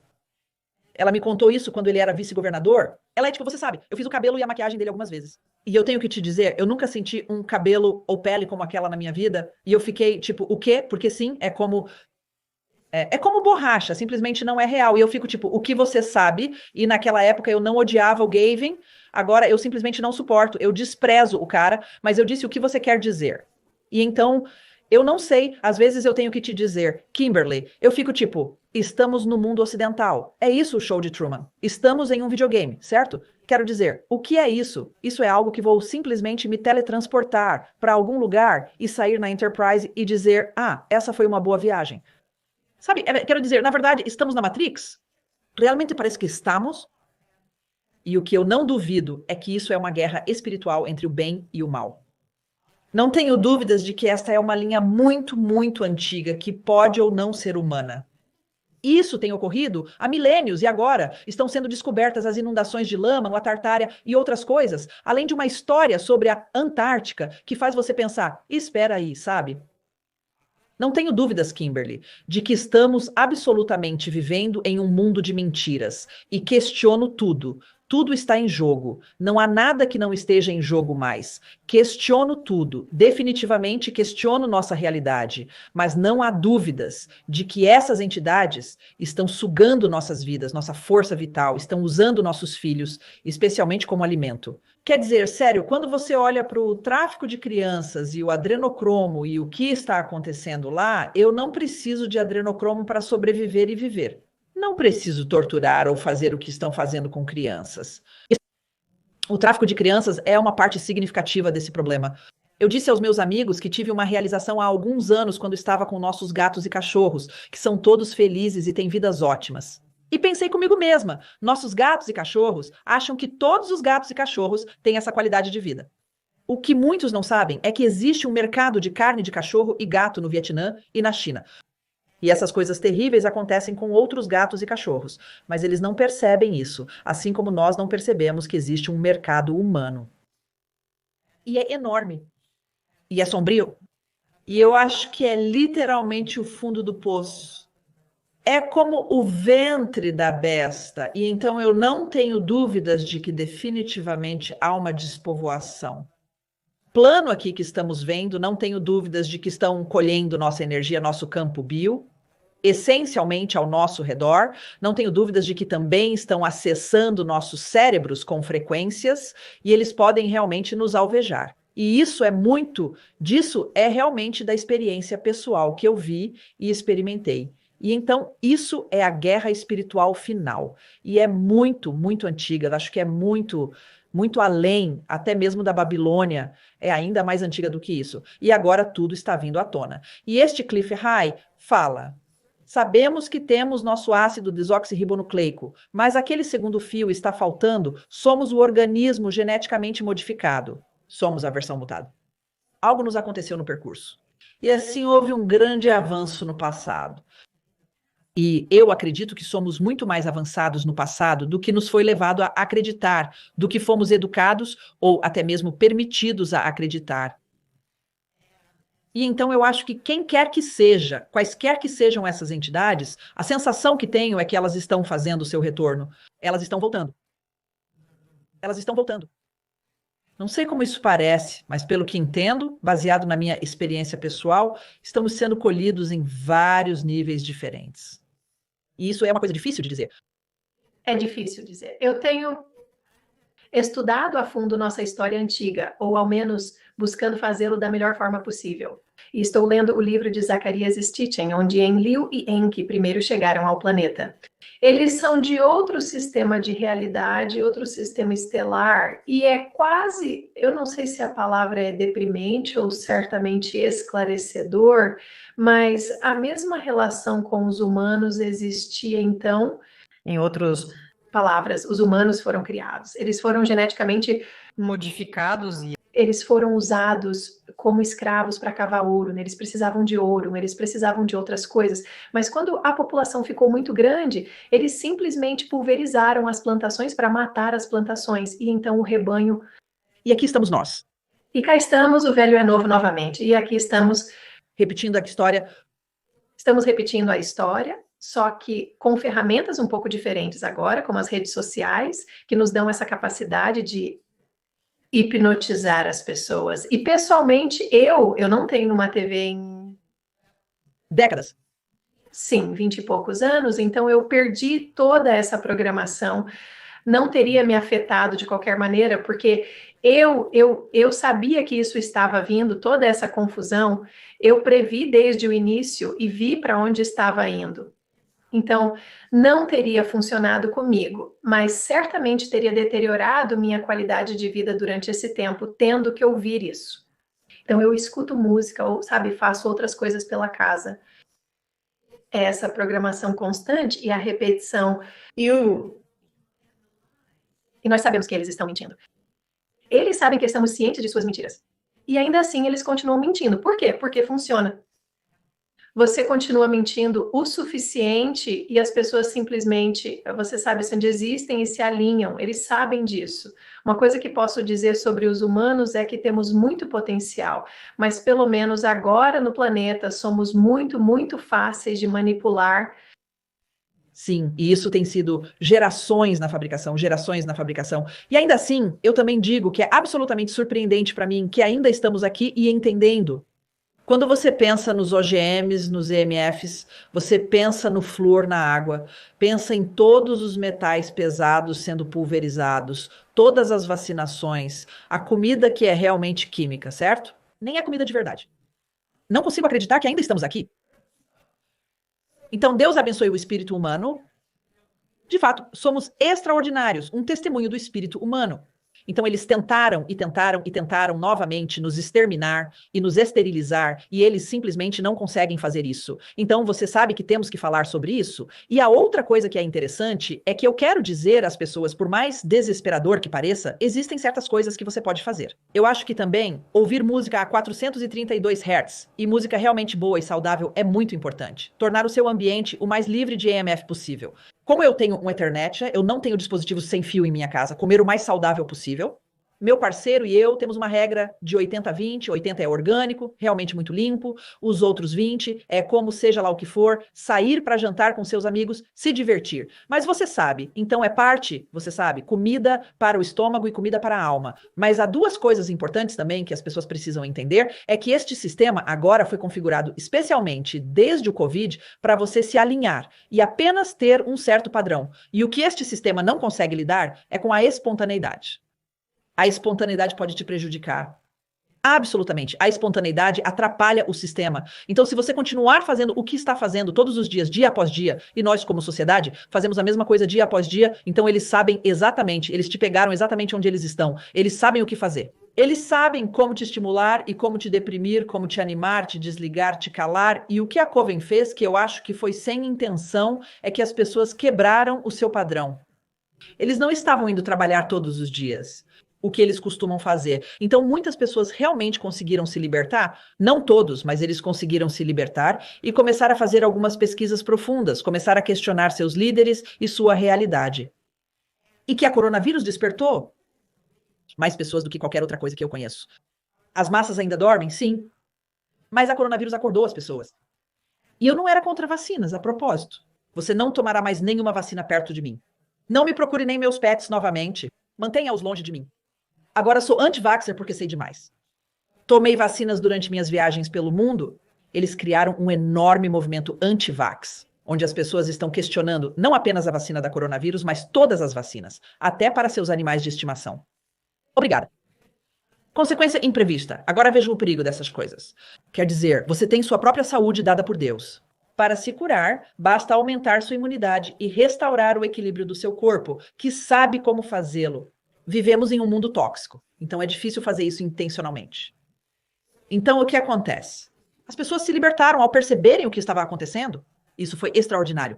S1: Ela me contou isso quando ele era vice-governador. Ela é tipo, você sabe, eu fiz o cabelo e a maquiagem dele algumas vezes. E eu tenho que te dizer, eu nunca senti um cabelo ou pele como aquela na minha vida. E eu fiquei tipo, o quê? Porque sim, é como borracha, simplesmente não é real. E eu fico tipo, o que você sabe? E naquela época eu não odiava o Gavin, agora eu simplesmente não suporto, eu desprezo o cara, mas eu disse o que você quer dizer. E então, eu não sei, às vezes eu tenho que te dizer, Kimberly, eu fico tipo, estamos no mundo ocidental. É isso o show de Truman. Estamos em um videogame, certo? Quero dizer, o que é isso? Isso é algo que vou simplesmente me teletransportar para algum lugar e sair na Enterprise e dizer, ah, essa foi uma boa viagem. Sabe, quero dizer, na verdade, estamos na Matrix? Realmente parece que estamos. E o que eu não duvido é que isso é uma guerra espiritual entre o bem e o mal. Não tenho dúvidas de que esta é uma linha muito, muito antiga que pode ou não ser humana. Isso tem ocorrido há milênios e agora estão sendo descobertas as inundações de lama no Tartária e outras coisas, além de uma história sobre a Antártica que faz você pensar, espera aí, sabe? Não tenho dúvidas, Kimberly, de que estamos absolutamente vivendo em um mundo de mentiras e questiono tudo. Tudo está em jogo. Não há nada que não esteja em jogo mais. Questiono tudo. Definitivamente questiono nossa realidade. Mas não há dúvidas de que essas entidades estão sugando nossas vidas, nossa força vital, estão usando nossos filhos, especialmente como alimento. Quer dizer, sério, quando você olha para o tráfico de crianças e o adrenocromo e o que está acontecendo lá, eu não preciso de adrenocromo para sobreviver e viver. Não preciso torturar ou fazer o que estão fazendo com crianças. O tráfico de crianças é uma parte significativa desse problema. Eu disse aos meus amigos que tive uma realização há alguns anos quando estava com nossos gatos e cachorros, que são todos felizes e têm vidas ótimas. E pensei comigo mesma, nossos gatos e cachorros acham que todos os gatos e cachorros têm essa qualidade de vida. O que muitos não sabem é que existe um mercado de carne de cachorro e gato no Vietnã e na China. E essas coisas terríveis acontecem com outros gatos e cachorros, mas eles não percebem isso, assim como nós não percebemos que existe um mercado humano. E é enorme. E é sombrio. E eu acho que é literalmente o fundo do poço. É como o ventre da besta, e então eu não tenho dúvidas de que definitivamente há uma despovoação. Plano aqui que estamos vendo, não tenho dúvidas de que estão colhendo nossa energia, nosso campo bio, essencialmente ao nosso redor. Não tenho dúvidas de que também estão acessando nossos cérebros com frequências, e eles podem realmente nos alvejar. E disso é realmente da experiência pessoal que eu vi e experimentei. E então, isso é a guerra espiritual final. E é muito, muito antiga. Acho que é muito, muito além, até mesmo da Babilônia. É ainda mais antiga do que isso. E agora tudo está vindo à tona. E este Cliff High fala: sabemos que temos nosso ácido desoxirribonucleico, mas aquele segundo fio está faltando. Somos o organismo geneticamente modificado. Somos a versão mutada. Algo nos aconteceu no percurso. E assim houve um grande avanço no passado. E eu acredito que somos muito mais avançados no passado do que nos foi levado a acreditar, do que fomos educados ou até mesmo permitidos a acreditar. E então eu acho que quem quer que seja, quaisquer que sejam essas entidades, a sensação que tenho é que elas estão fazendo o seu retorno. Elas estão voltando. Elas estão voltando. Não sei como isso parece, mas pelo que entendo, baseado na minha experiência pessoal, estamos sendo colhidos em vários níveis diferentes. E isso é uma coisa difícil de dizer.
S2: É difícil dizer. Eu tenho estudado a fundo nossa história antiga, ou ao menos buscando fazê-lo da melhor forma possível. E estou lendo o livro de Zacarias Stitchen, onde Enlil e Enki primeiro chegaram ao planeta. Eles são de outro sistema de realidade, outro sistema estelar, e é quase, eu não sei se a palavra é deprimente ou certamente esclarecedor, mas a mesma relação com os humanos existia então, em outras palavras, os humanos foram criados, eles foram geneticamente modificados e eles foram usados como escravos para cavar ouro, né? Eles precisavam de ouro, eles precisavam de outras coisas, mas quando a população ficou muito grande, eles simplesmente pulverizaram as plantações para matar as plantações, e então o rebanho...
S1: E aqui estamos nós.
S2: E cá estamos, o velho é novo novamente, e aqui estamos...
S1: Repetindo a história.
S2: Estamos repetindo a história, só que com ferramentas um pouco diferentes agora, como as redes sociais, que nos dão essa capacidade de hipnotizar as pessoas. E pessoalmente, eu não tenho uma TV em...
S1: Décadas.
S2: Sim, 20 e poucos anos, então eu perdi toda essa programação. Não teria me afetado de qualquer maneira, porque eu sabia que isso estava vindo, toda essa confusão, eu previ desde o início e vi para onde estava indo. Então, não teria funcionado comigo, mas certamente teria deteriorado minha qualidade de vida durante esse tempo, tendo que ouvir isso. Então, eu escuto música ou, sabe, faço outras coisas pela casa. Essa programação constante e a repetição. E nós sabemos que eles estão mentindo. Eles sabem que estamos cientes de suas mentiras. E ainda assim, eles continuam mentindo. Por quê? Porque funciona. Você continua mentindo o suficiente e as pessoas simplesmente, você sabe, onde existem e se alinham, eles sabem disso. Uma coisa que posso dizer sobre os humanos é que temos muito potencial, mas pelo menos agora no planeta somos muito, muito fáceis de manipular.
S1: Sim, e isso tem sido gerações na fabricação, gerações na fabricação. E ainda assim, eu também digo que é absolutamente surpreendente para mim que ainda estamos aqui e entendendo. Quando você pensa nos OGMs, nos EMFs, você pensa no flúor na água, pensa em todos os metais pesados sendo pulverizados, todas as vacinações, a comida que é realmente química, certo? Nem é comida de verdade. Não consigo acreditar que ainda estamos aqui. Então, Deus abençoe o espírito humano. De fato, somos extraordinários, um testemunho do espírito humano. Então eles tentaram e tentaram e tentaram novamente nos exterminar e nos esterilizar, e eles simplesmente não conseguem fazer isso. Então você sabe que temos que falar sobre isso? E a outra coisa que é interessante é que eu quero dizer às pessoas, por mais desesperador que pareça, existem certas coisas que você pode fazer. Eu acho que também ouvir música a 432 Hz e música realmente boa e saudável é muito importante. Tornar o seu ambiente o mais livre de EMF possível. Como eu tenho um Ethernet, eu não tenho dispositivos sem fio em minha casa, comer o mais saudável possível. Meu parceiro e eu temos uma regra de 80-20, 80 é orgânico, realmente muito limpo, os outros 20 é como seja lá o que for, sair para jantar com seus amigos, se divertir. Mas você sabe, então é parte, você sabe, comida para o estômago e comida para a alma. Mas há duas coisas importantes também que as pessoas precisam entender, é que este sistema agora foi configurado especialmente desde o Covid para você se alinhar e apenas ter um certo padrão. E o que este sistema não consegue lidar é com a espontaneidade. A espontaneidade pode te prejudicar. Absolutamente. A espontaneidade atrapalha o sistema. Então, se você continuar fazendo o que está fazendo todos os dias, dia após dia, e nós, como sociedade, fazemos a mesma coisa dia após dia, então eles sabem exatamente, eles te pegaram exatamente onde eles estão. Eles sabem o que fazer. Eles sabem como te estimular e como te deprimir, como te animar, te desligar, te calar. E o que a Coven fez, que eu acho que foi sem intenção, é que as pessoas quebraram o seu padrão. Eles não estavam indo trabalhar todos os dias. O que eles costumam fazer. Então, muitas pessoas realmente conseguiram se libertar, não todos, mas eles conseguiram se libertar e começar a fazer algumas pesquisas profundas, começar a questionar seus líderes e sua realidade. E que a coronavírus despertou mais pessoas do que qualquer outra coisa que eu conheço. As massas ainda dormem? Sim. Mas a coronavírus acordou as pessoas. E eu não era contra vacinas, a propósito. Você não tomará mais nenhuma vacina perto de mim. Não me procure nem meus pets novamente. Mantenha-os longe de mim. Agora sou anti-vaxxer porque sei demais. Tomei vacinas durante minhas viagens pelo mundo. Eles criaram um enorme movimento anti-vax, onde as pessoas estão questionando não apenas a vacina da coronavírus, mas todas as vacinas, até para seus animais de estimação. Obrigada. Consequência imprevista. Agora vejo o perigo dessas coisas. Quer dizer, você tem sua própria saúde dada por Deus. Para se curar, basta aumentar sua imunidade e restaurar o equilíbrio do seu corpo, que sabe como fazê-lo. Vivemos em um mundo tóxico, então é difícil fazer isso intencionalmente. Então, o que acontece? As pessoas se libertaram ao perceberem o que estava acontecendo. Isso foi extraordinário.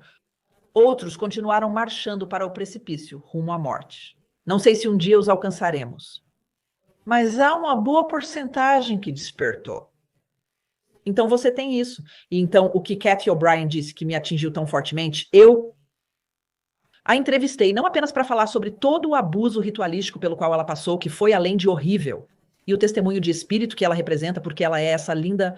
S1: Outros continuaram marchando para o precipício, rumo à morte. Não sei se um dia os alcançaremos. Mas há uma boa porcentagem que despertou. Então você tem isso. E então o que Cathy O'Brien disse que me atingiu tão fortemente, eu a entrevistei não apenas para falar sobre todo o abuso ritualístico pelo qual ela passou, que foi além de horrível, e o testemunho de espírito que ela representa, porque ela é essa linda,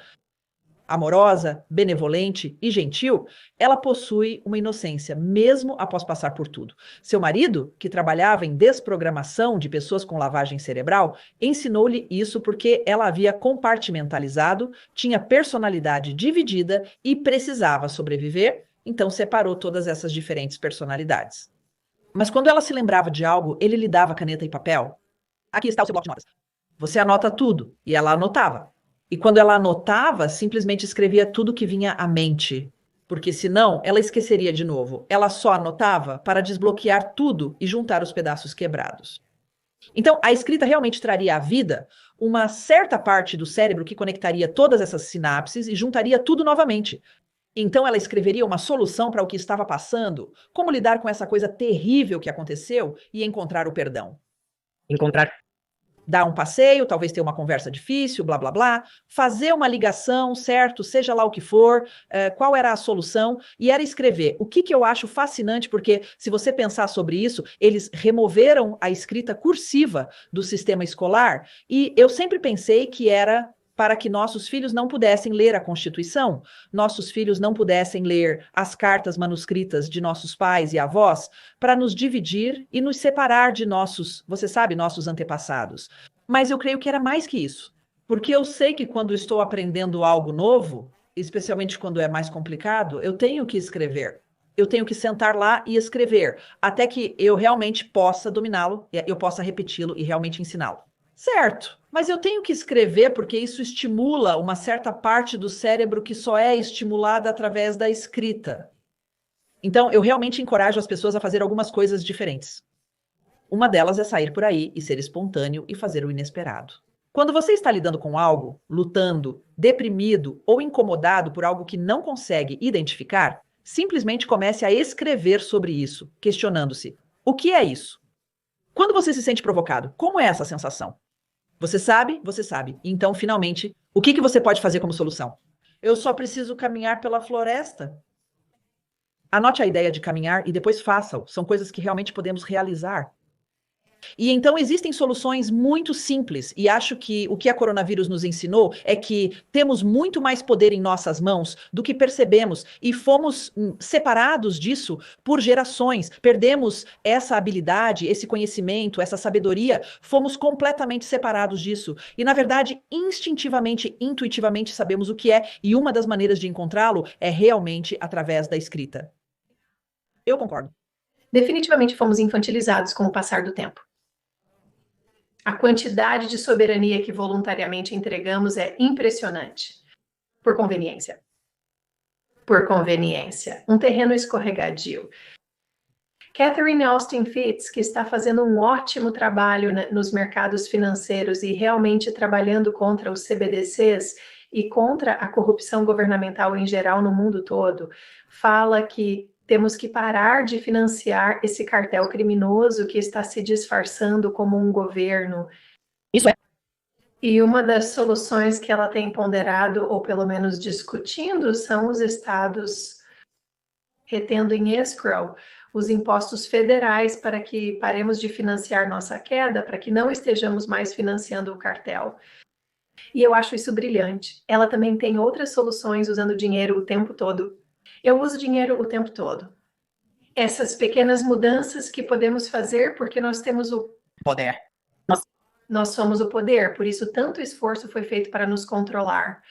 S1: amorosa, benevolente e gentil, ela possui uma inocência, mesmo após passar por tudo. Seu marido, que trabalhava em desprogramação de pessoas com lavagem cerebral, ensinou-lhe isso porque ela havia compartimentalizado, tinha personalidade dividida e precisava sobreviver, então separou todas essas diferentes personalidades. Mas quando ela se lembrava de algo, ele lhe dava caneta e papel. Aqui está o seu bloco de notas. Você anota tudo. E ela anotava. E quando ela anotava, simplesmente escrevia tudo que vinha à mente. Porque senão, ela esqueceria de novo. Ela só anotava para desbloquear tudo e juntar os pedaços quebrados. Então, a escrita realmente traria à vida uma certa parte do cérebro que conectaria todas essas sinapses e juntaria tudo novamente. Então, ela escreveria uma solução para o que estava passando, como lidar com essa coisa terrível que aconteceu e encontrar o perdão.
S3: Encontrar.
S1: Dar um passeio, talvez ter uma conversa difícil, blá, blá, blá, fazer uma ligação, certo, seja lá o que for, qual era a solução, e era escrever. O que eu acho fascinante, porque se você pensar sobre isso, eles removeram a escrita cursiva do sistema escolar, e eu sempre pensei que era para que nossos filhos não pudessem ler a Constituição, nossos filhos não pudessem ler as cartas manuscritas de nossos pais e avós, para nos dividir e nos separar de nossos, você sabe, nossos antepassados. Mas eu creio que era mais que isso, porque eu sei que quando estou aprendendo algo novo, especialmente quando é mais complicado, eu tenho que escrever. Eu tenho que sentar lá e escrever, até que eu realmente possa dominá-lo, eu possa repeti-lo e realmente ensiná-lo. Certo, mas eu tenho que escrever porque isso estimula uma certa parte do cérebro que só é estimulada através da escrita. Então, eu realmente encorajo as pessoas a fazer algumas coisas diferentes. Uma delas é sair por aí e ser espontâneo e fazer o inesperado. Quando você está lidando com algo, lutando, deprimido ou incomodado por algo que não consegue identificar, simplesmente comece a escrever sobre isso, questionando-se: o que é isso? Quando você se sente provocado, como é essa sensação? Você sabe? Você sabe. Então, finalmente, o que você pode fazer como solução? Eu só preciso caminhar pela floresta. Anote a ideia de caminhar e depois faça-o. São coisas que realmente podemos realizar. E então existem soluções muito simples, e acho que o que a coronavírus nos ensinou é que temos muito mais poder em nossas mãos do que percebemos, e fomos separados disso por gerações. Perdemos essa habilidade, esse conhecimento, essa sabedoria, fomos completamente separados disso. E na verdade, instintivamente, intuitivamente sabemos o que é, e uma das maneiras de encontrá-lo é realmente através da escrita. Eu concordo.
S2: Definitivamente fomos infantilizados com o passar do tempo. A quantidade de soberania que voluntariamente entregamos é impressionante. Por conveniência. Por conveniência. Um terreno escorregadio. Catherine Austin Fitts, que está fazendo um ótimo trabalho nos mercados financeiros e realmente trabalhando contra os CBDCs e contra a corrupção governamental em geral no mundo todo, fala que temos que parar de financiar esse cartel criminoso que está se disfarçando como um governo.
S3: Isso é.
S2: E uma das soluções que ela tem ponderado, ou pelo menos discutindo, são os estados retendo em escrow os impostos federais para que paremos de financiar nossa queda, para que não estejamos mais financiando o cartel. E eu acho isso brilhante. Ela também tem outras soluções usando dinheiro o tempo todo. Eu uso dinheiro o tempo todo. Essas pequenas mudanças que podemos fazer porque nós temos o
S3: Poder.
S2: Nós somos o poder, por isso tanto esforço foi feito para nos controlar.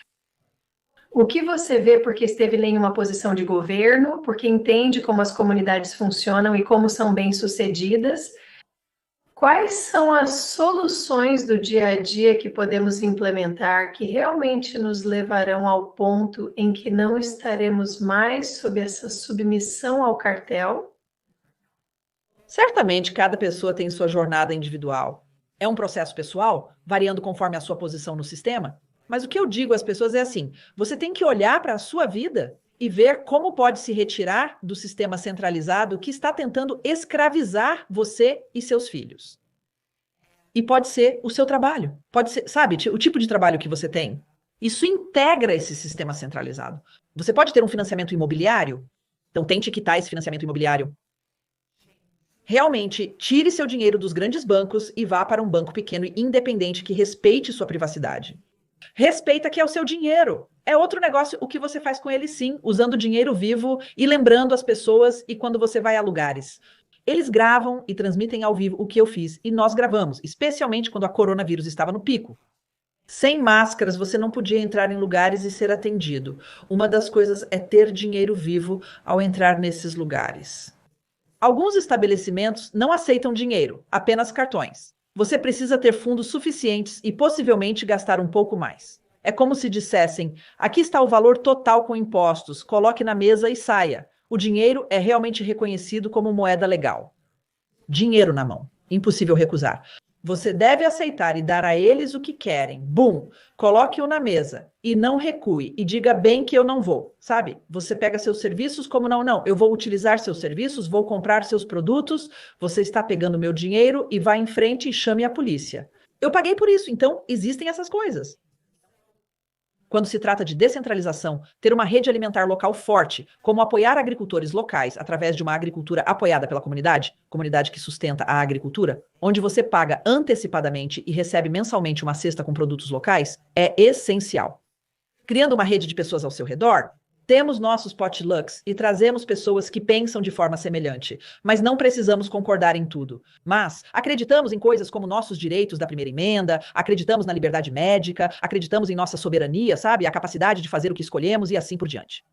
S2: O que você vê porque esteve em uma posição de governo, porque entende como as comunidades funcionam e como são bem-sucedidas, Quais são as soluções do dia a dia que podemos implementar que realmente nos levarão ao ponto em que não estaremos mais sob essa submissão ao cartel?
S1: Certamente, cada pessoa tem sua jornada individual. É um processo pessoal, variando conforme a sua posição no sistema. Mas o que eu digo às pessoas é assim: você tem que olhar para a sua vida e ver como pode se retirar do sistema centralizado que está tentando escravizar você e seus filhos. E pode ser o seu trabalho, pode ser, sabe, o tipo de trabalho que você tem. Isso integra esse sistema centralizado. Você pode ter um financiamento imobiliário, então tente quitar esse financiamento imobiliário. Realmente, tire seu dinheiro dos grandes bancos e vá para um banco pequeno e independente que respeite sua privacidade. Respeita que é o seu dinheiro. É outro negócio o que você faz com ele, sim, usando dinheiro vivo e lembrando as pessoas e quando você vai a lugares. Eles gravam e transmitem ao vivo o que eu fiz e nós gravamos, especialmente quando a coronavírus estava no pico. Sem máscaras, você não podia entrar em lugares e ser atendido. Uma das coisas é ter dinheiro vivo ao entrar nesses lugares. Alguns estabelecimentos não aceitam dinheiro, apenas cartões. Você precisa ter fundos suficientes e possivelmente gastar um pouco mais. É como se dissessem: aqui está o valor total com impostos, coloque na mesa e saia. O dinheiro é realmente reconhecido como moeda legal. Dinheiro na mão, impossível recusar. Você deve aceitar e dar a eles o que querem. Bum! Coloque-o na mesa e não recue e diga bem que eu não vou, sabe? Você pega seus serviços como não, eu vou utilizar seus serviços, vou comprar seus produtos, você está pegando meu dinheiro e vá em frente e chame a polícia. Eu paguei por isso, então existem essas coisas. Quando se trata de descentralização, ter uma rede alimentar local forte, como apoiar agricultores locais através de uma agricultura apoiada pela comunidade, comunidade que sustenta a agricultura, onde você paga antecipadamente e recebe mensalmente uma cesta com produtos locais, é essencial. Criando uma rede de pessoas ao seu redor, temos nossos potlucks e trazemos pessoas que pensam de forma semelhante, mas não precisamos concordar em tudo. Mas acreditamos em coisas como nossos direitos da primeira emenda, acreditamos na liberdade médica, acreditamos em nossa soberania, sabe? A capacidade de fazer o que escolhemos e assim por diante.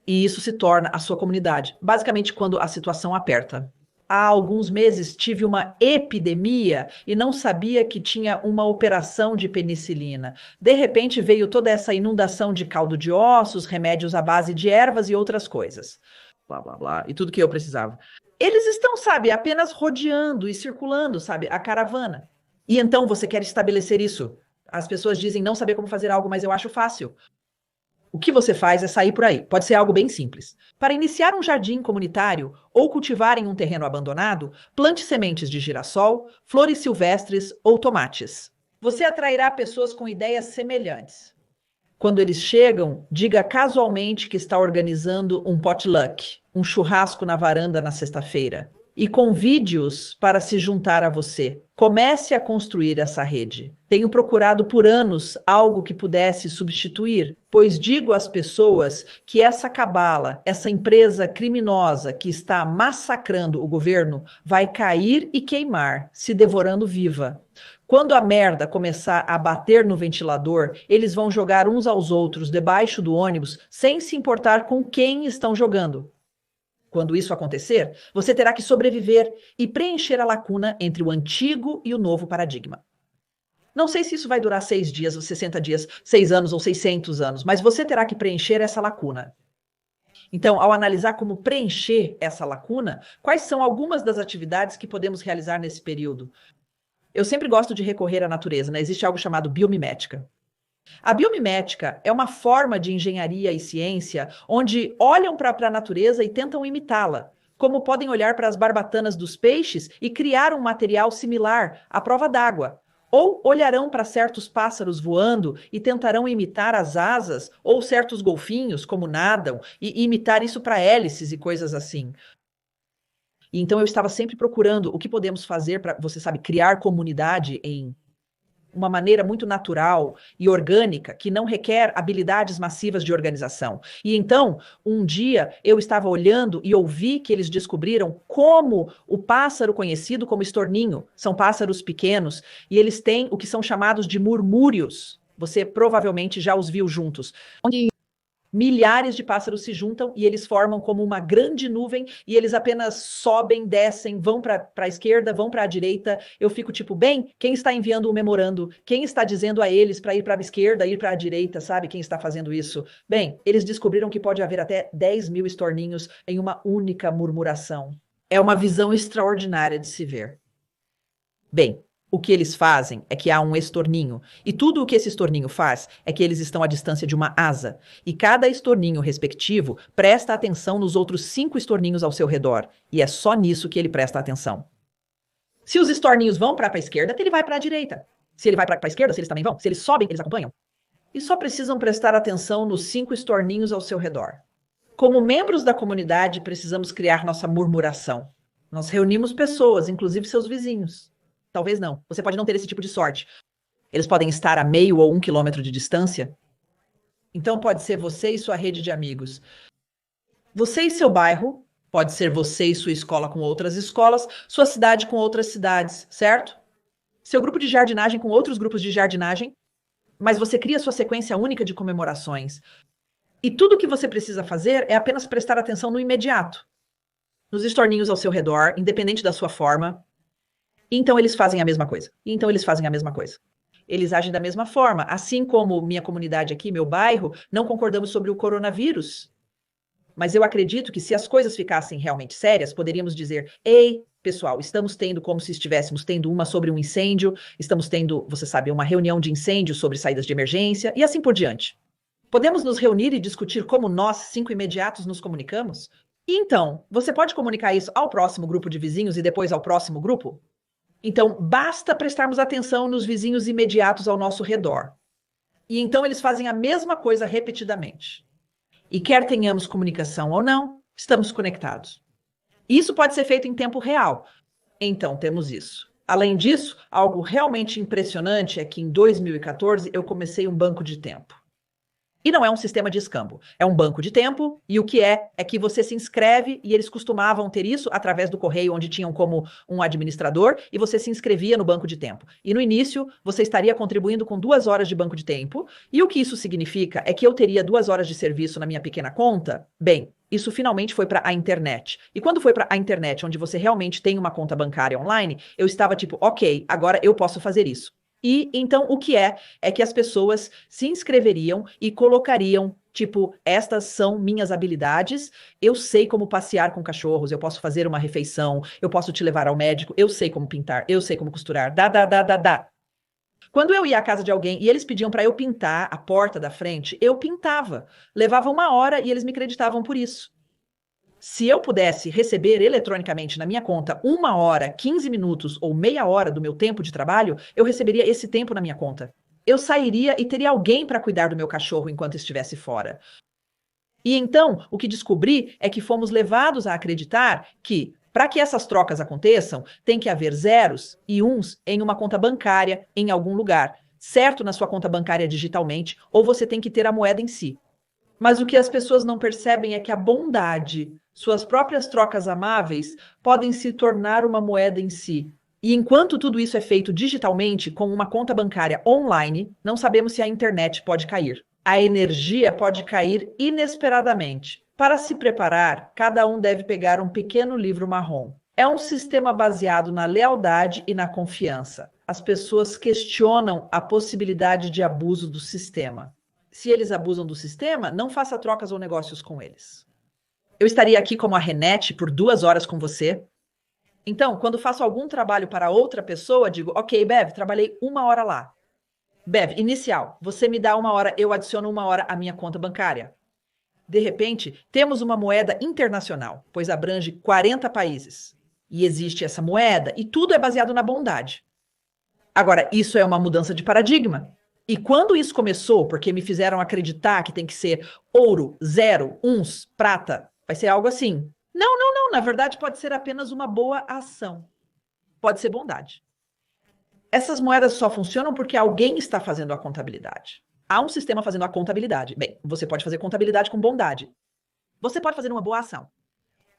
S1: E isso se torna a sua comunidade, basicamente quando a situação aperta. Há alguns meses tive uma epidemia e não sabia que tinha uma operação de penicilina. De repente veio toda essa inundação de caldo de ossos, remédios à base de ervas e outras coisas. Blá, blá, blá. E tudo que eu precisava. Eles estão, sabe, apenas rodeando e circulando, sabe, a caravana. E então você quer estabelecer isso. As pessoas dizem não saber como fazer algo, mas eu acho fácil. O que você faz é sair por aí. Pode ser algo bem simples. Para iniciar um jardim comunitário ou cultivar em um terreno abandonado, plante sementes de girassol, flores silvestres ou tomates. Você atrairá pessoas com ideias semelhantes. Quando eles chegam, diga casualmente que está organizando um potluck, um churrasco na varanda na sexta-feira, e convide-os para se juntar a você. Comece a construir essa rede. Tenho procurado por anos algo que pudesse substituir, pois digo às pessoas que essa cabala, essa empresa criminosa que está massacrando o governo, vai cair e queimar, se devorando viva. Quando a merda começar a bater no ventilador, eles vão jogar uns aos outros debaixo do ônibus, sem se importar com quem estão jogando. Quando isso acontecer, você terá que sobreviver e preencher a lacuna entre o antigo e o novo paradigma. Não sei se isso vai durar 6 dias, ou 60 dias, 6 anos ou 600 anos, mas você terá que preencher essa lacuna. Então, ao analisar como preencher essa lacuna, quais são algumas das atividades que podemos realizar nesse período? Eu sempre gosto de recorrer à natureza, né? Existe algo chamado biomimética. A biomimética é uma forma de engenharia e ciência onde olham para a natureza e tentam imitá-la, como podem olhar para as barbatanas dos peixes e criar um material similar à prova d'água. Ou olharão para certos pássaros voando e tentarão imitar as asas, ou certos golfinhos, como nadam, e imitar isso para hélices e coisas assim. E então eu estava sempre procurando o que podemos fazer para, você sabe, criar comunidade em uma maneira muito natural e orgânica, que não requer habilidades massivas de organização. E então, um dia, eu estava olhando e ouvi que eles descobriram como o pássaro conhecido como estorninho, são pássaros pequenos, e eles têm o que são chamados de murmúrios. Você provavelmente já os viu juntos. Onde Milhares de pássaros se juntam e eles formam como uma grande nuvem e eles apenas sobem, descem, vão para a esquerda, vão para a direita. Eu fico tipo, bem, quem está enviando um memorando? Quem está dizendo a eles para ir para a esquerda, ir para a direita, sabe? Quem está fazendo isso? Bem, eles descobriram que pode haver até 10.000 estorninhos em uma única murmuração. É uma visão extraordinária de se ver. Bem, o que eles fazem é que há um estorninho, e tudo o que esse estorninho faz é que eles estão à distância de uma asa, e cada estorninho respectivo presta atenção nos outros 5 estorninhos ao seu redor, e é só nisso que ele presta atenção. Se os estorninhos vão para a esquerda, ele vai para a direita. Se ele vai para a esquerda, se eles também vão. Se eles sobem, eles acompanham. E só precisam prestar atenção nos 5 estorninhos ao seu redor. Como membros da comunidade, precisamos criar nossa murmuração. Nós reunimos pessoas, inclusive seus vizinhos. Talvez não. Você pode não ter esse tipo de sorte. Eles podem estar a meio ou 1 quilômetro de distância. Então pode ser você e sua rede de amigos. Você e seu bairro. Pode ser você e sua escola com outras escolas. Sua cidade com outras cidades, certo? Seu grupo de jardinagem com outros grupos de jardinagem. Mas você cria sua sequência única de comemorações. E tudo o que você precisa fazer é apenas prestar atenção no imediato. Nos estorninhos ao seu redor, independente da sua forma. Então eles fazem a mesma coisa. Então eles fazem a mesma coisa. Eles agem da mesma forma. Assim como minha comunidade aqui, meu bairro, não concordamos sobre o coronavírus. Mas eu acredito que se as coisas ficassem realmente sérias, poderíamos dizer, ei, pessoal, estamos tendo como se estivéssemos tendo uma sobre um incêndio, estamos tendo, você sabe, uma reunião de incêndio sobre saídas de emergência e assim por diante. Podemos nos reunir e discutir como nós, 5 imediatos, nos comunicamos? E então, você pode comunicar isso ao próximo grupo de vizinhos e depois ao próximo grupo? Então, basta prestarmos atenção nos vizinhos imediatos ao nosso redor. E então eles fazem a mesma coisa repetidamente. E quer tenhamos comunicação ou não, estamos conectados. Isso pode ser feito em tempo real. Então, temos isso. Além disso, algo realmente impressionante é que em 2014 eu comecei um banco de tempo. E não é um sistema de escambo, é um banco de tempo, e o que é que você se inscreve, e eles costumavam ter isso através do correio, onde tinham como um administrador, e você se inscrevia no banco de tempo. E no início, você estaria contribuindo com 2 horas de banco de tempo, e o que isso significa é que eu teria 2 horas de serviço na minha pequena conta? Bem, isso finalmente foi para a internet. E quando foi para a internet, onde você realmente tem uma conta bancária online, eu estava tipo, ok, agora eu posso fazer isso. E então o que é que as pessoas se inscreveriam e colocariam, tipo, estas são minhas habilidades, eu sei como passear com cachorros, eu posso fazer uma refeição, eu posso te levar ao médico, eu sei como pintar, eu sei como costurar, dá. Quando eu ia à casa de alguém e eles pediam para eu pintar a porta da frente, eu pintava. Levava 1 hora e eles me creditavam por isso. Se eu pudesse receber eletronicamente na minha conta 1 hora, 15 minutos ou meia hora do meu tempo de trabalho, eu receberia esse tempo na minha conta. Eu sairia e teria alguém para cuidar do meu cachorro enquanto estivesse fora. E então, o que descobri é que fomos levados a acreditar que, para que essas trocas aconteçam, tem que haver zeros e uns em uma conta bancária em algum lugar, certo na sua conta bancária digitalmente, ou você tem que ter a moeda em si. Mas o que as pessoas não percebem é que a bondade, suas próprias trocas amáveis, podem se tornar uma moeda em si. E enquanto tudo isso é feito digitalmente, com uma conta bancária online, não sabemos se a internet pode cair. A energia pode cair inesperadamente. Para se preparar, cada um deve pegar um pequeno livro marrom. É um sistema baseado na lealdade e na confiança. As pessoas questionam a possibilidade de abuso do sistema. Se eles abusam do sistema, não faça trocas ou negócios com eles. Eu estaria aqui como a Renete por 2 horas com você. Então, quando faço algum trabalho para outra pessoa, digo, ok, Bev, trabalhei 1 hora lá. Bev, inicial, você me dá 1 hora, eu adiciono 1 hora à minha conta bancária. De repente, temos uma moeda internacional, pois abrange 40 países. E existe essa moeda, e tudo é baseado na bondade. Agora, isso é uma mudança de paradigma. E quando isso começou, porque me fizeram acreditar que tem que ser ouro, 0, uns, prata, vai ser algo assim. Não, na verdade pode ser apenas uma boa ação. Pode ser bondade. Essas moedas só funcionam porque alguém está fazendo a contabilidade. Há um sistema fazendo a contabilidade. Bem, você pode fazer contabilidade com bondade. Você pode fazer uma boa ação.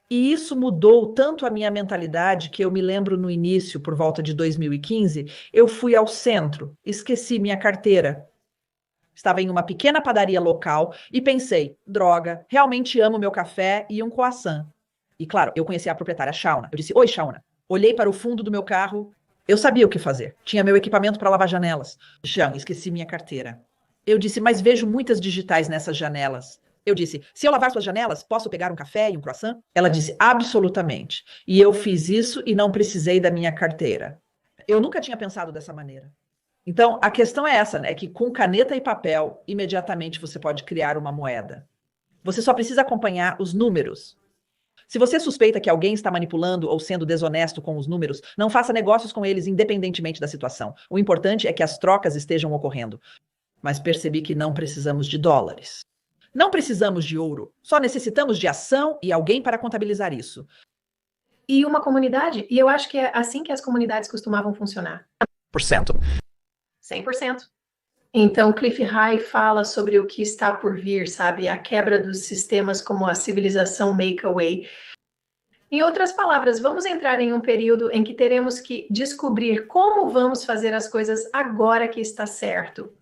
S1: E isso mudou tanto a minha mentalidade que eu me lembro no início, por volta de 2015, eu fui ao centro, esqueci minha carteira. Estava em uma pequena padaria local e pensei, droga, realmente amo meu café e um croissant. E claro, eu conheci a proprietária Shauna. Eu disse, oi, Shauna. Olhei para o fundo do meu carro. Eu sabia o que fazer. Tinha meu equipamento para lavar janelas. Já, esqueci minha carteira. Eu disse, mas vejo muitas digitais nessas janelas. Eu disse, se eu lavar suas janelas, posso pegar um café e um croissant? Ela disse, absolutamente. E eu fiz isso e não precisei da minha carteira. Eu nunca tinha pensado dessa maneira. Então, a questão é essa, né? Que com caneta e papel, imediatamente você pode criar uma moeda. Você só precisa acompanhar os números. Se você suspeita que alguém está manipulando ou sendo desonesto com os números, não faça negócios com eles independentemente da situação. O importante é que as trocas estejam ocorrendo. Mas percebi que não precisamos de dólares. Não precisamos de ouro. Só necessitamos de ação e alguém para contabilizar isso.
S2: E uma comunidade, e eu acho que é assim que as comunidades costumavam funcionar. 100%. Então, Cliff High fala sobre o que está por vir, sabe? A quebra dos sistemas como a civilização Make-Away. Em outras palavras, vamos entrar em um período em que teremos que descobrir como vamos fazer as coisas agora que está certo.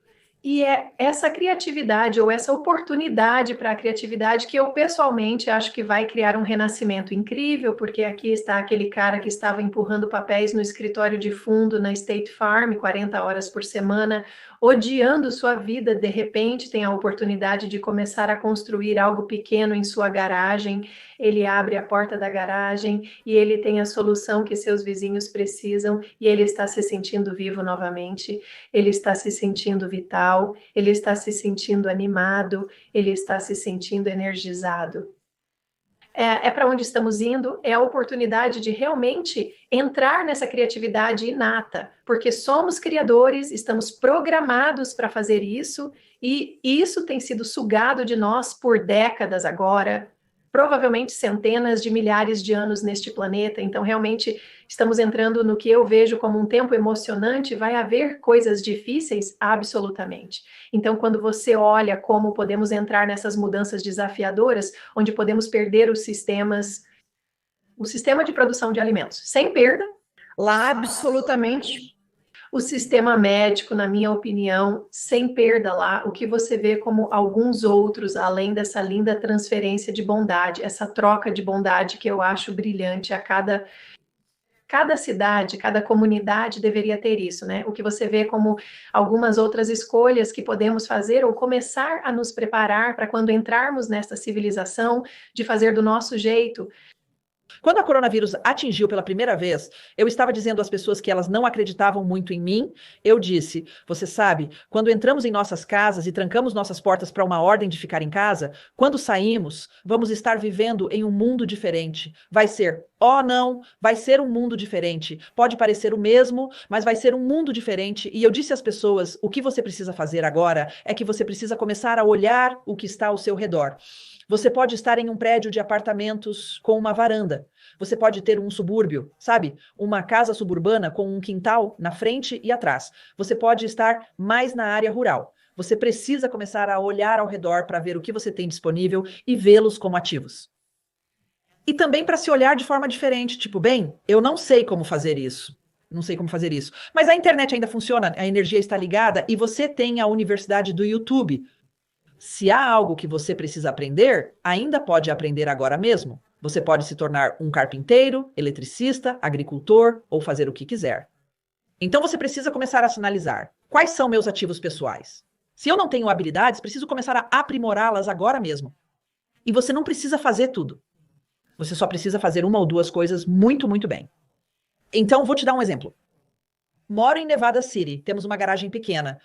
S2: E é essa criatividade ou essa oportunidade para a criatividade que eu pessoalmente acho que vai criar um renascimento incrível, porque aqui está aquele cara que estava empurrando papéis no escritório de fundo na State Farm, 40 horas por semana, odiando sua vida, de repente tem a oportunidade de começar a construir algo pequeno em sua garagem. Ele abre a porta da garagem e ele tem a solução que seus vizinhos precisam e ele está se sentindo vivo novamente, ele está se sentindo vital, ele está se sentindo animado, ele está se sentindo energizado. É para onde estamos indo, é a oportunidade de realmente entrar nessa criatividade inata, porque somos criadores, estamos programados para fazer isso, e isso tem sido sugado de nós por décadas agora, provavelmente centenas de milhares de anos neste planeta. Então realmente estamos entrando no que eu vejo como um tempo emocionante. Vai haver coisas difíceis? Absolutamente. Então quando você olha como podemos entrar nessas mudanças desafiadoras, onde podemos perder os sistemas, o sistema de produção de alimentos, sem perda,
S3: Lá, absolutamente.
S2: o sistema médico, na minha opinião, sem perda lá, o que você vê como alguns outros, além dessa linda transferência de bondade, essa troca de bondade que eu acho brilhante a cada cidade, cada comunidade deveria ter isso, né? O que você vê como algumas outras escolhas que podemos fazer ou começar a nos preparar para quando entrarmos nessa civilização, de fazer do nosso jeito.
S1: Quando a coronavírus atingiu pela primeira vez, eu estava dizendo às pessoas que elas não acreditavam muito em mim. Eu disse, você sabe, quando entramos em nossas casas e trancamos nossas portas para uma ordem de ficar em casa, quando saímos, vamos estar vivendo em um mundo diferente. Vai ser, oh não, vai ser um mundo diferente. Pode parecer o mesmo, mas vai ser um mundo diferente. E eu disse às pessoas, o que você precisa fazer agora é que você precisa começar a olhar o que está ao seu redor. Você pode estar em um prédio de apartamentos com uma varanda. Você pode ter um subúrbio, sabe? Uma casa suburbana com um quintal na frente e atrás. Você pode estar mais na área rural. Você precisa começar a olhar ao redor para ver o que você tem disponível e vê-los como ativos. E também para se olhar de forma diferente, tipo, bem, eu não sei como fazer isso. Não sei como fazer isso. Mas a internet ainda funciona, a energia está ligada e você tem a universidade do YouTube. Se há algo que você precisa aprender, ainda pode aprender agora mesmo. Você pode se tornar um carpinteiro, eletricista, agricultor ou fazer o que quiser. Então você precisa começar a analisar quais são meus ativos pessoais. Se eu não tenho habilidades, preciso começar a aprimorá-las agora mesmo. E você não precisa fazer tudo. Você só precisa fazer uma ou duas coisas muito, muito bem. Então vou te dar um exemplo. Moro em Nevada City, temos uma garagem pequena.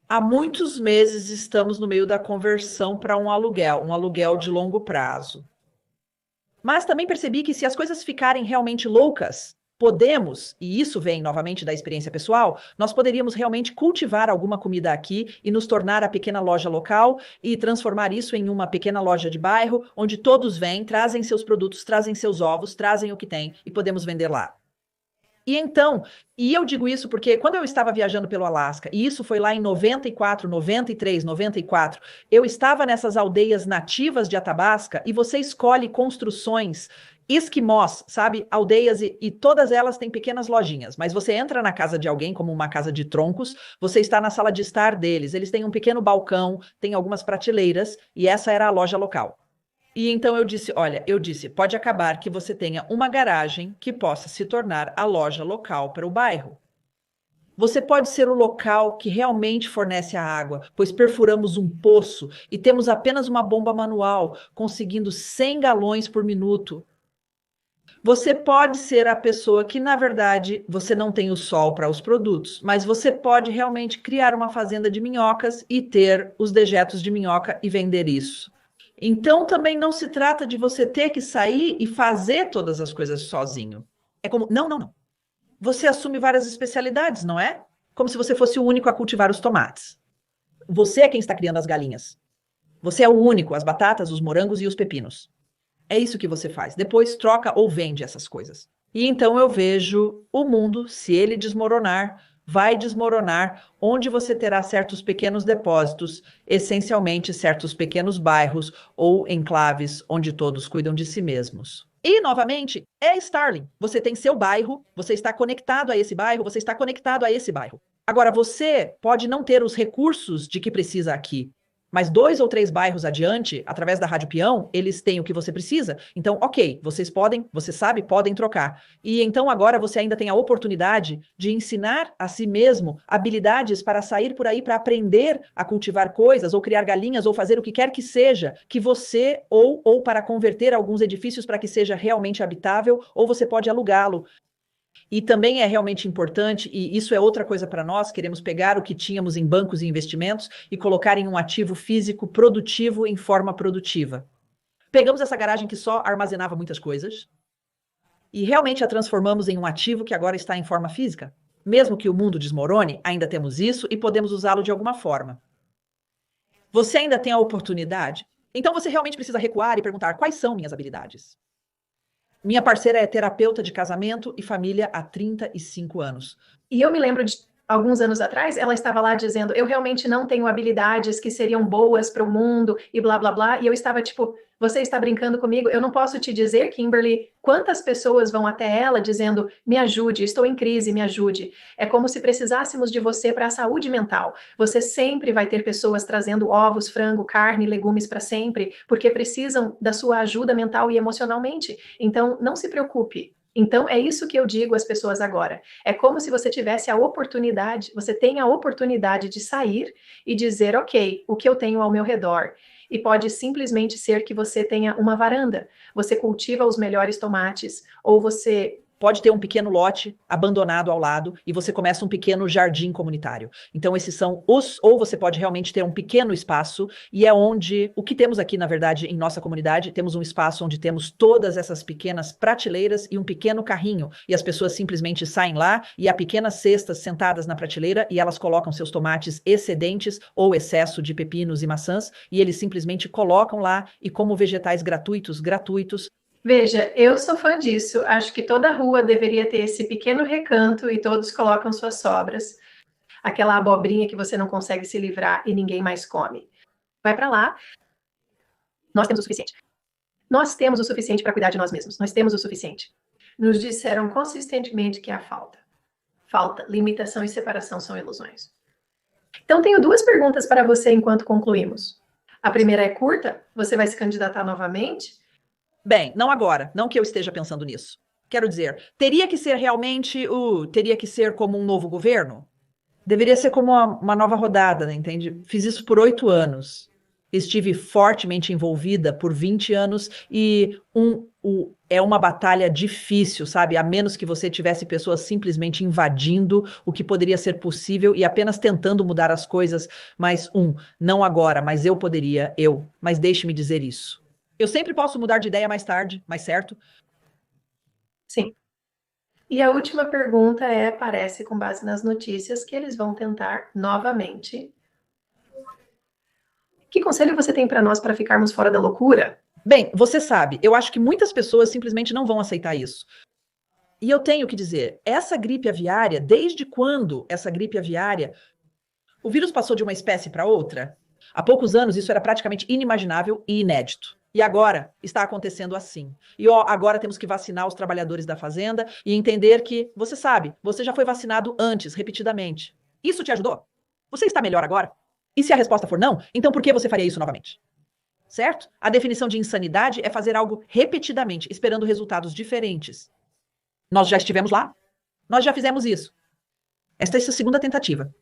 S1: Há muitos meses estamos no meio da conversão para um aluguel de longo prazo. Mas também percebi que se as coisas ficarem realmente loucas, podemos, e isso vem novamente da experiência pessoal, nós poderíamos realmente cultivar alguma comida aqui e nos tornar a pequena loja local e transformar isso em uma pequena loja de bairro, onde todos vêm, trazem seus produtos, trazem seus ovos, trazem o que tem e podemos vender lá. E então, e eu digo isso porque quando eu estava viajando pelo Alasca, e isso foi lá em 94, 93, 94, eu estava nessas aldeias nativas de Athabasca e você escolhe construções esquimós, sabe? Aldeias e todas elas têm pequenas lojinhas, mas você entra na casa de alguém, como uma casa de troncos, você está na sala de estar deles, eles têm um pequeno balcão, tem algumas prateleiras, e essa era a loja local. E então eu disse, olha, pode acabar que você tenha uma garagem que possa se tornar a loja local para o bairro. Você pode ser o local que realmente fornece a água, pois perfuramos um poço e temos apenas uma bomba manual, conseguindo 100 galões por minuto. Você pode ser a pessoa que, na verdade, você não tem o sol para os produtos, mas você pode realmente criar uma fazenda de minhocas e ter os dejetos de minhoca e vender isso. Então, também não se trata de você ter que sair e fazer todas as coisas sozinho. É como, não. Você assume várias especialidades, não é? Como se você fosse o único a cultivar os tomates. Você é quem está criando as galinhas. Você é o único, as batatas, os morangos e os pepinos. É isso que você faz. Depois troca ou vende essas coisas. E então eu vejo o mundo, se ele desmoronar, vai desmoronar, onde você terá certos pequenos depósitos, essencialmente certos pequenos bairros ou enclaves onde todos cuidam de si mesmos. E, novamente, é Starling. Você tem seu bairro, você está conectado a esse bairro, você está conectado a esse bairro. Agora, você pode não ter os recursos de que precisa aqui, mas 2 ou 3 bairros adiante, através da Rádio Peão, eles têm o que você precisa. Então, ok, vocês podem, você sabe, podem trocar. E então agora você ainda tem a oportunidade de ensinar a si mesmo habilidades para sair por aí, para aprender a cultivar coisas, ou criar galinhas, ou fazer o que quer que seja, que você, ou para converter alguns edifícios para que seja realmente habitável, ou você pode alugá-lo. E também é realmente importante, e isso é outra coisa para nós, queremos pegar o que tínhamos em bancos e investimentos e colocar em um ativo físico produtivo em forma produtiva. Pegamos essa garagem que só armazenava muitas coisas e realmente a transformamos em um ativo que agora está em forma física. Mesmo que o mundo desmorone, ainda temos isso e podemos usá-lo de alguma forma. Você ainda tem a oportunidade? Então você realmente precisa recuar e perguntar quais são minhas habilidades. Minha parceira é terapeuta de casamento e família há 35 anos.
S2: E eu me lembro de alguns anos atrás, ela estava lá dizendo, eu realmente não tenho habilidades que seriam boas para o mundo e blá, blá, blá. E eu estava tipo, você está brincando comigo? Eu não posso te dizer, Kimberly, quantas pessoas vão até ela dizendo, me ajude, estou em crise, me ajude. É como se precisássemos de você para a saúde mental. Você sempre vai ter pessoas trazendo ovos, frango, carne, legumes para sempre, porque precisam da sua ajuda mental e emocionalmente. Então, não se preocupe. Então, é isso que eu digo às pessoas agora. É como se você tivesse a oportunidade, você tem a oportunidade de sair e dizer, ok, o que eu tenho ao meu redor? E pode simplesmente ser que você tenha uma varanda, você cultiva os melhores tomates, ou você
S1: pode ter um pequeno lote abandonado ao lado e você começa um pequeno jardim comunitário. Então, esses são os... Ou você pode realmente ter um pequeno espaço e é onde... O que temos aqui, na verdade, em nossa comunidade, temos um espaço onde temos todas essas pequenas prateleiras e um pequeno carrinho. E as pessoas simplesmente saem lá e há pequenas cestas sentadas na prateleira e elas colocam seus tomates excedentes ou excesso de pepinos e maçãs e eles simplesmente colocam lá e como vegetais gratuitos,
S2: Veja, eu sou fã disso. Acho que toda rua deveria ter esse pequeno recanto e todos colocam suas sobras. Aquela abobrinha que você não consegue se livrar e ninguém mais come. Vai para lá. Nós temos o suficiente. Nós temos o suficiente para cuidar de nós mesmos. Nós temos o suficiente. Nos disseram consistentemente que há falta. Falta, limitação e separação são ilusões. Então, tenho 2 perguntas para você enquanto concluímos. A primeira é curta. Você vai se candidatar novamente?
S1: Bem, não agora, não que eu esteja pensando nisso. Quero dizer, teria que ser realmente teria que ser como um novo governo? Deveria ser como uma nova rodada, né, entende? Fiz isso por 8 anos. Estive fortemente envolvida por 20 anos e é uma batalha difícil, sabe? A menos que você tivesse pessoas simplesmente invadindo o que poderia ser possível e apenas tentando mudar as coisas. Mas não agora, mas eu poderia, mas deixe-me dizer isso. Eu sempre posso mudar de ideia mais tarde, mais certo?
S2: Sim. E a última pergunta parece com base nas notícias que eles vão tentar novamente. Que conselho você tem para nós para ficarmos fora da loucura?
S1: Bem, você sabe, eu acho que muitas pessoas simplesmente não vão aceitar isso. E eu tenho que dizer, essa gripe aviária, desde quando essa gripe aviária, o vírus passou de uma espécie para outra? Há poucos anos isso era praticamente inimaginável e inédito. E agora está acontecendo assim. E ó, agora temos que vacinar os trabalhadores da fazenda e entender que, você sabe, você já foi vacinado antes, repetidamente. Isso te ajudou? Você está melhor agora? E se a resposta for não, então por que você faria isso novamente? Certo? A definição de insanidade é fazer algo repetidamente, esperando resultados diferentes. Nós já estivemos lá. Nós já fizemos isso. Esta é a segunda tentativa.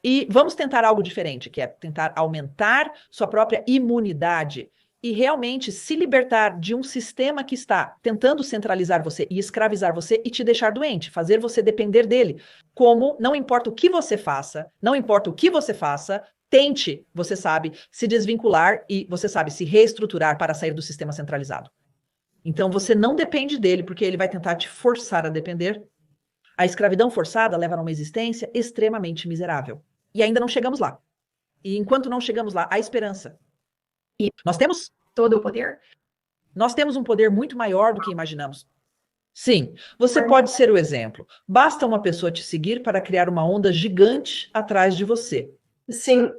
S1: E vamos tentar algo diferente, que é tentar aumentar sua própria imunidade e realmente se libertar de um sistema que está tentando centralizar você e escravizar você e te deixar doente, fazer você depender dele. Como não importa o que você faça, não importa o que você faça, tente, você sabe, se desvincular e, você sabe, se reestruturar para sair do sistema centralizado. Então você não depende dele, porque ele vai tentar te forçar a depender. A escravidão forçada leva a uma existência extremamente miserável. E ainda não chegamos lá. E enquanto não chegamos lá, há esperança.
S2: E
S1: nós temos
S2: todo o poder?
S1: Nós temos um poder muito maior do que imaginamos. Sim, você pode ser o exemplo. Basta uma pessoa te seguir para criar uma onda gigante atrás de você.
S2: Sim.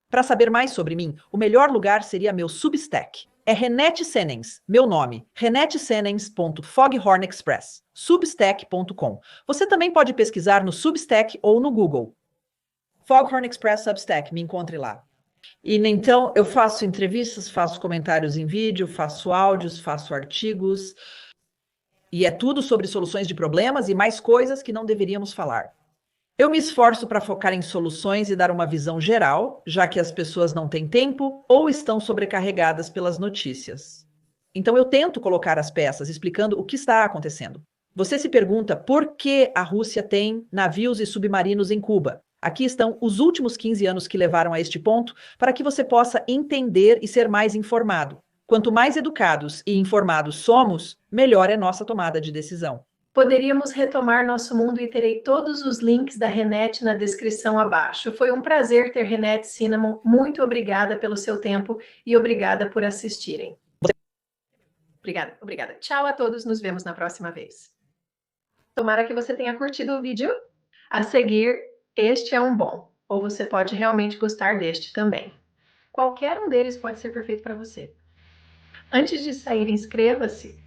S1: Para saber mais sobre mim, o melhor lugar seria meu Substack. É Renete Senens, meu nome, renetesenens.foghornexpress, substack.com. Você também pode pesquisar no Substack ou no Google. Foghorn Express Substack, me encontre lá. E então eu faço entrevistas, faço comentários em vídeo, faço áudios, faço artigos, e é tudo sobre soluções de problemas e mais coisas que não deveríamos falar. Eu me esforço para focar em soluções e dar uma visão geral, já que as pessoas não têm tempo ou estão sobrecarregadas pelas notícias. Então eu tento colocar as peças explicando o que está acontecendo. Você se pergunta por que a Rússia tem navios e submarinos em Cuba. Aqui estão os últimos 15 anos que levaram a este ponto para que você possa entender e ser mais informado. Quanto mais educados e informados somos, melhor é nossa tomada de decisão.
S2: Poderíamos retomar nosso mundo e terei todos os links da Renete na descrição abaixo. Foi um prazer ter Renete Cinnamon. Muito obrigada pelo seu tempo e obrigada por assistirem. Obrigada. Tchau a todos, nos vemos na próxima vez. Tomara que você tenha curtido o vídeo. A seguir, este é um bom, ou você pode realmente gostar deste também. Qualquer um deles pode ser perfeito para você. Antes de sair, inscreva-se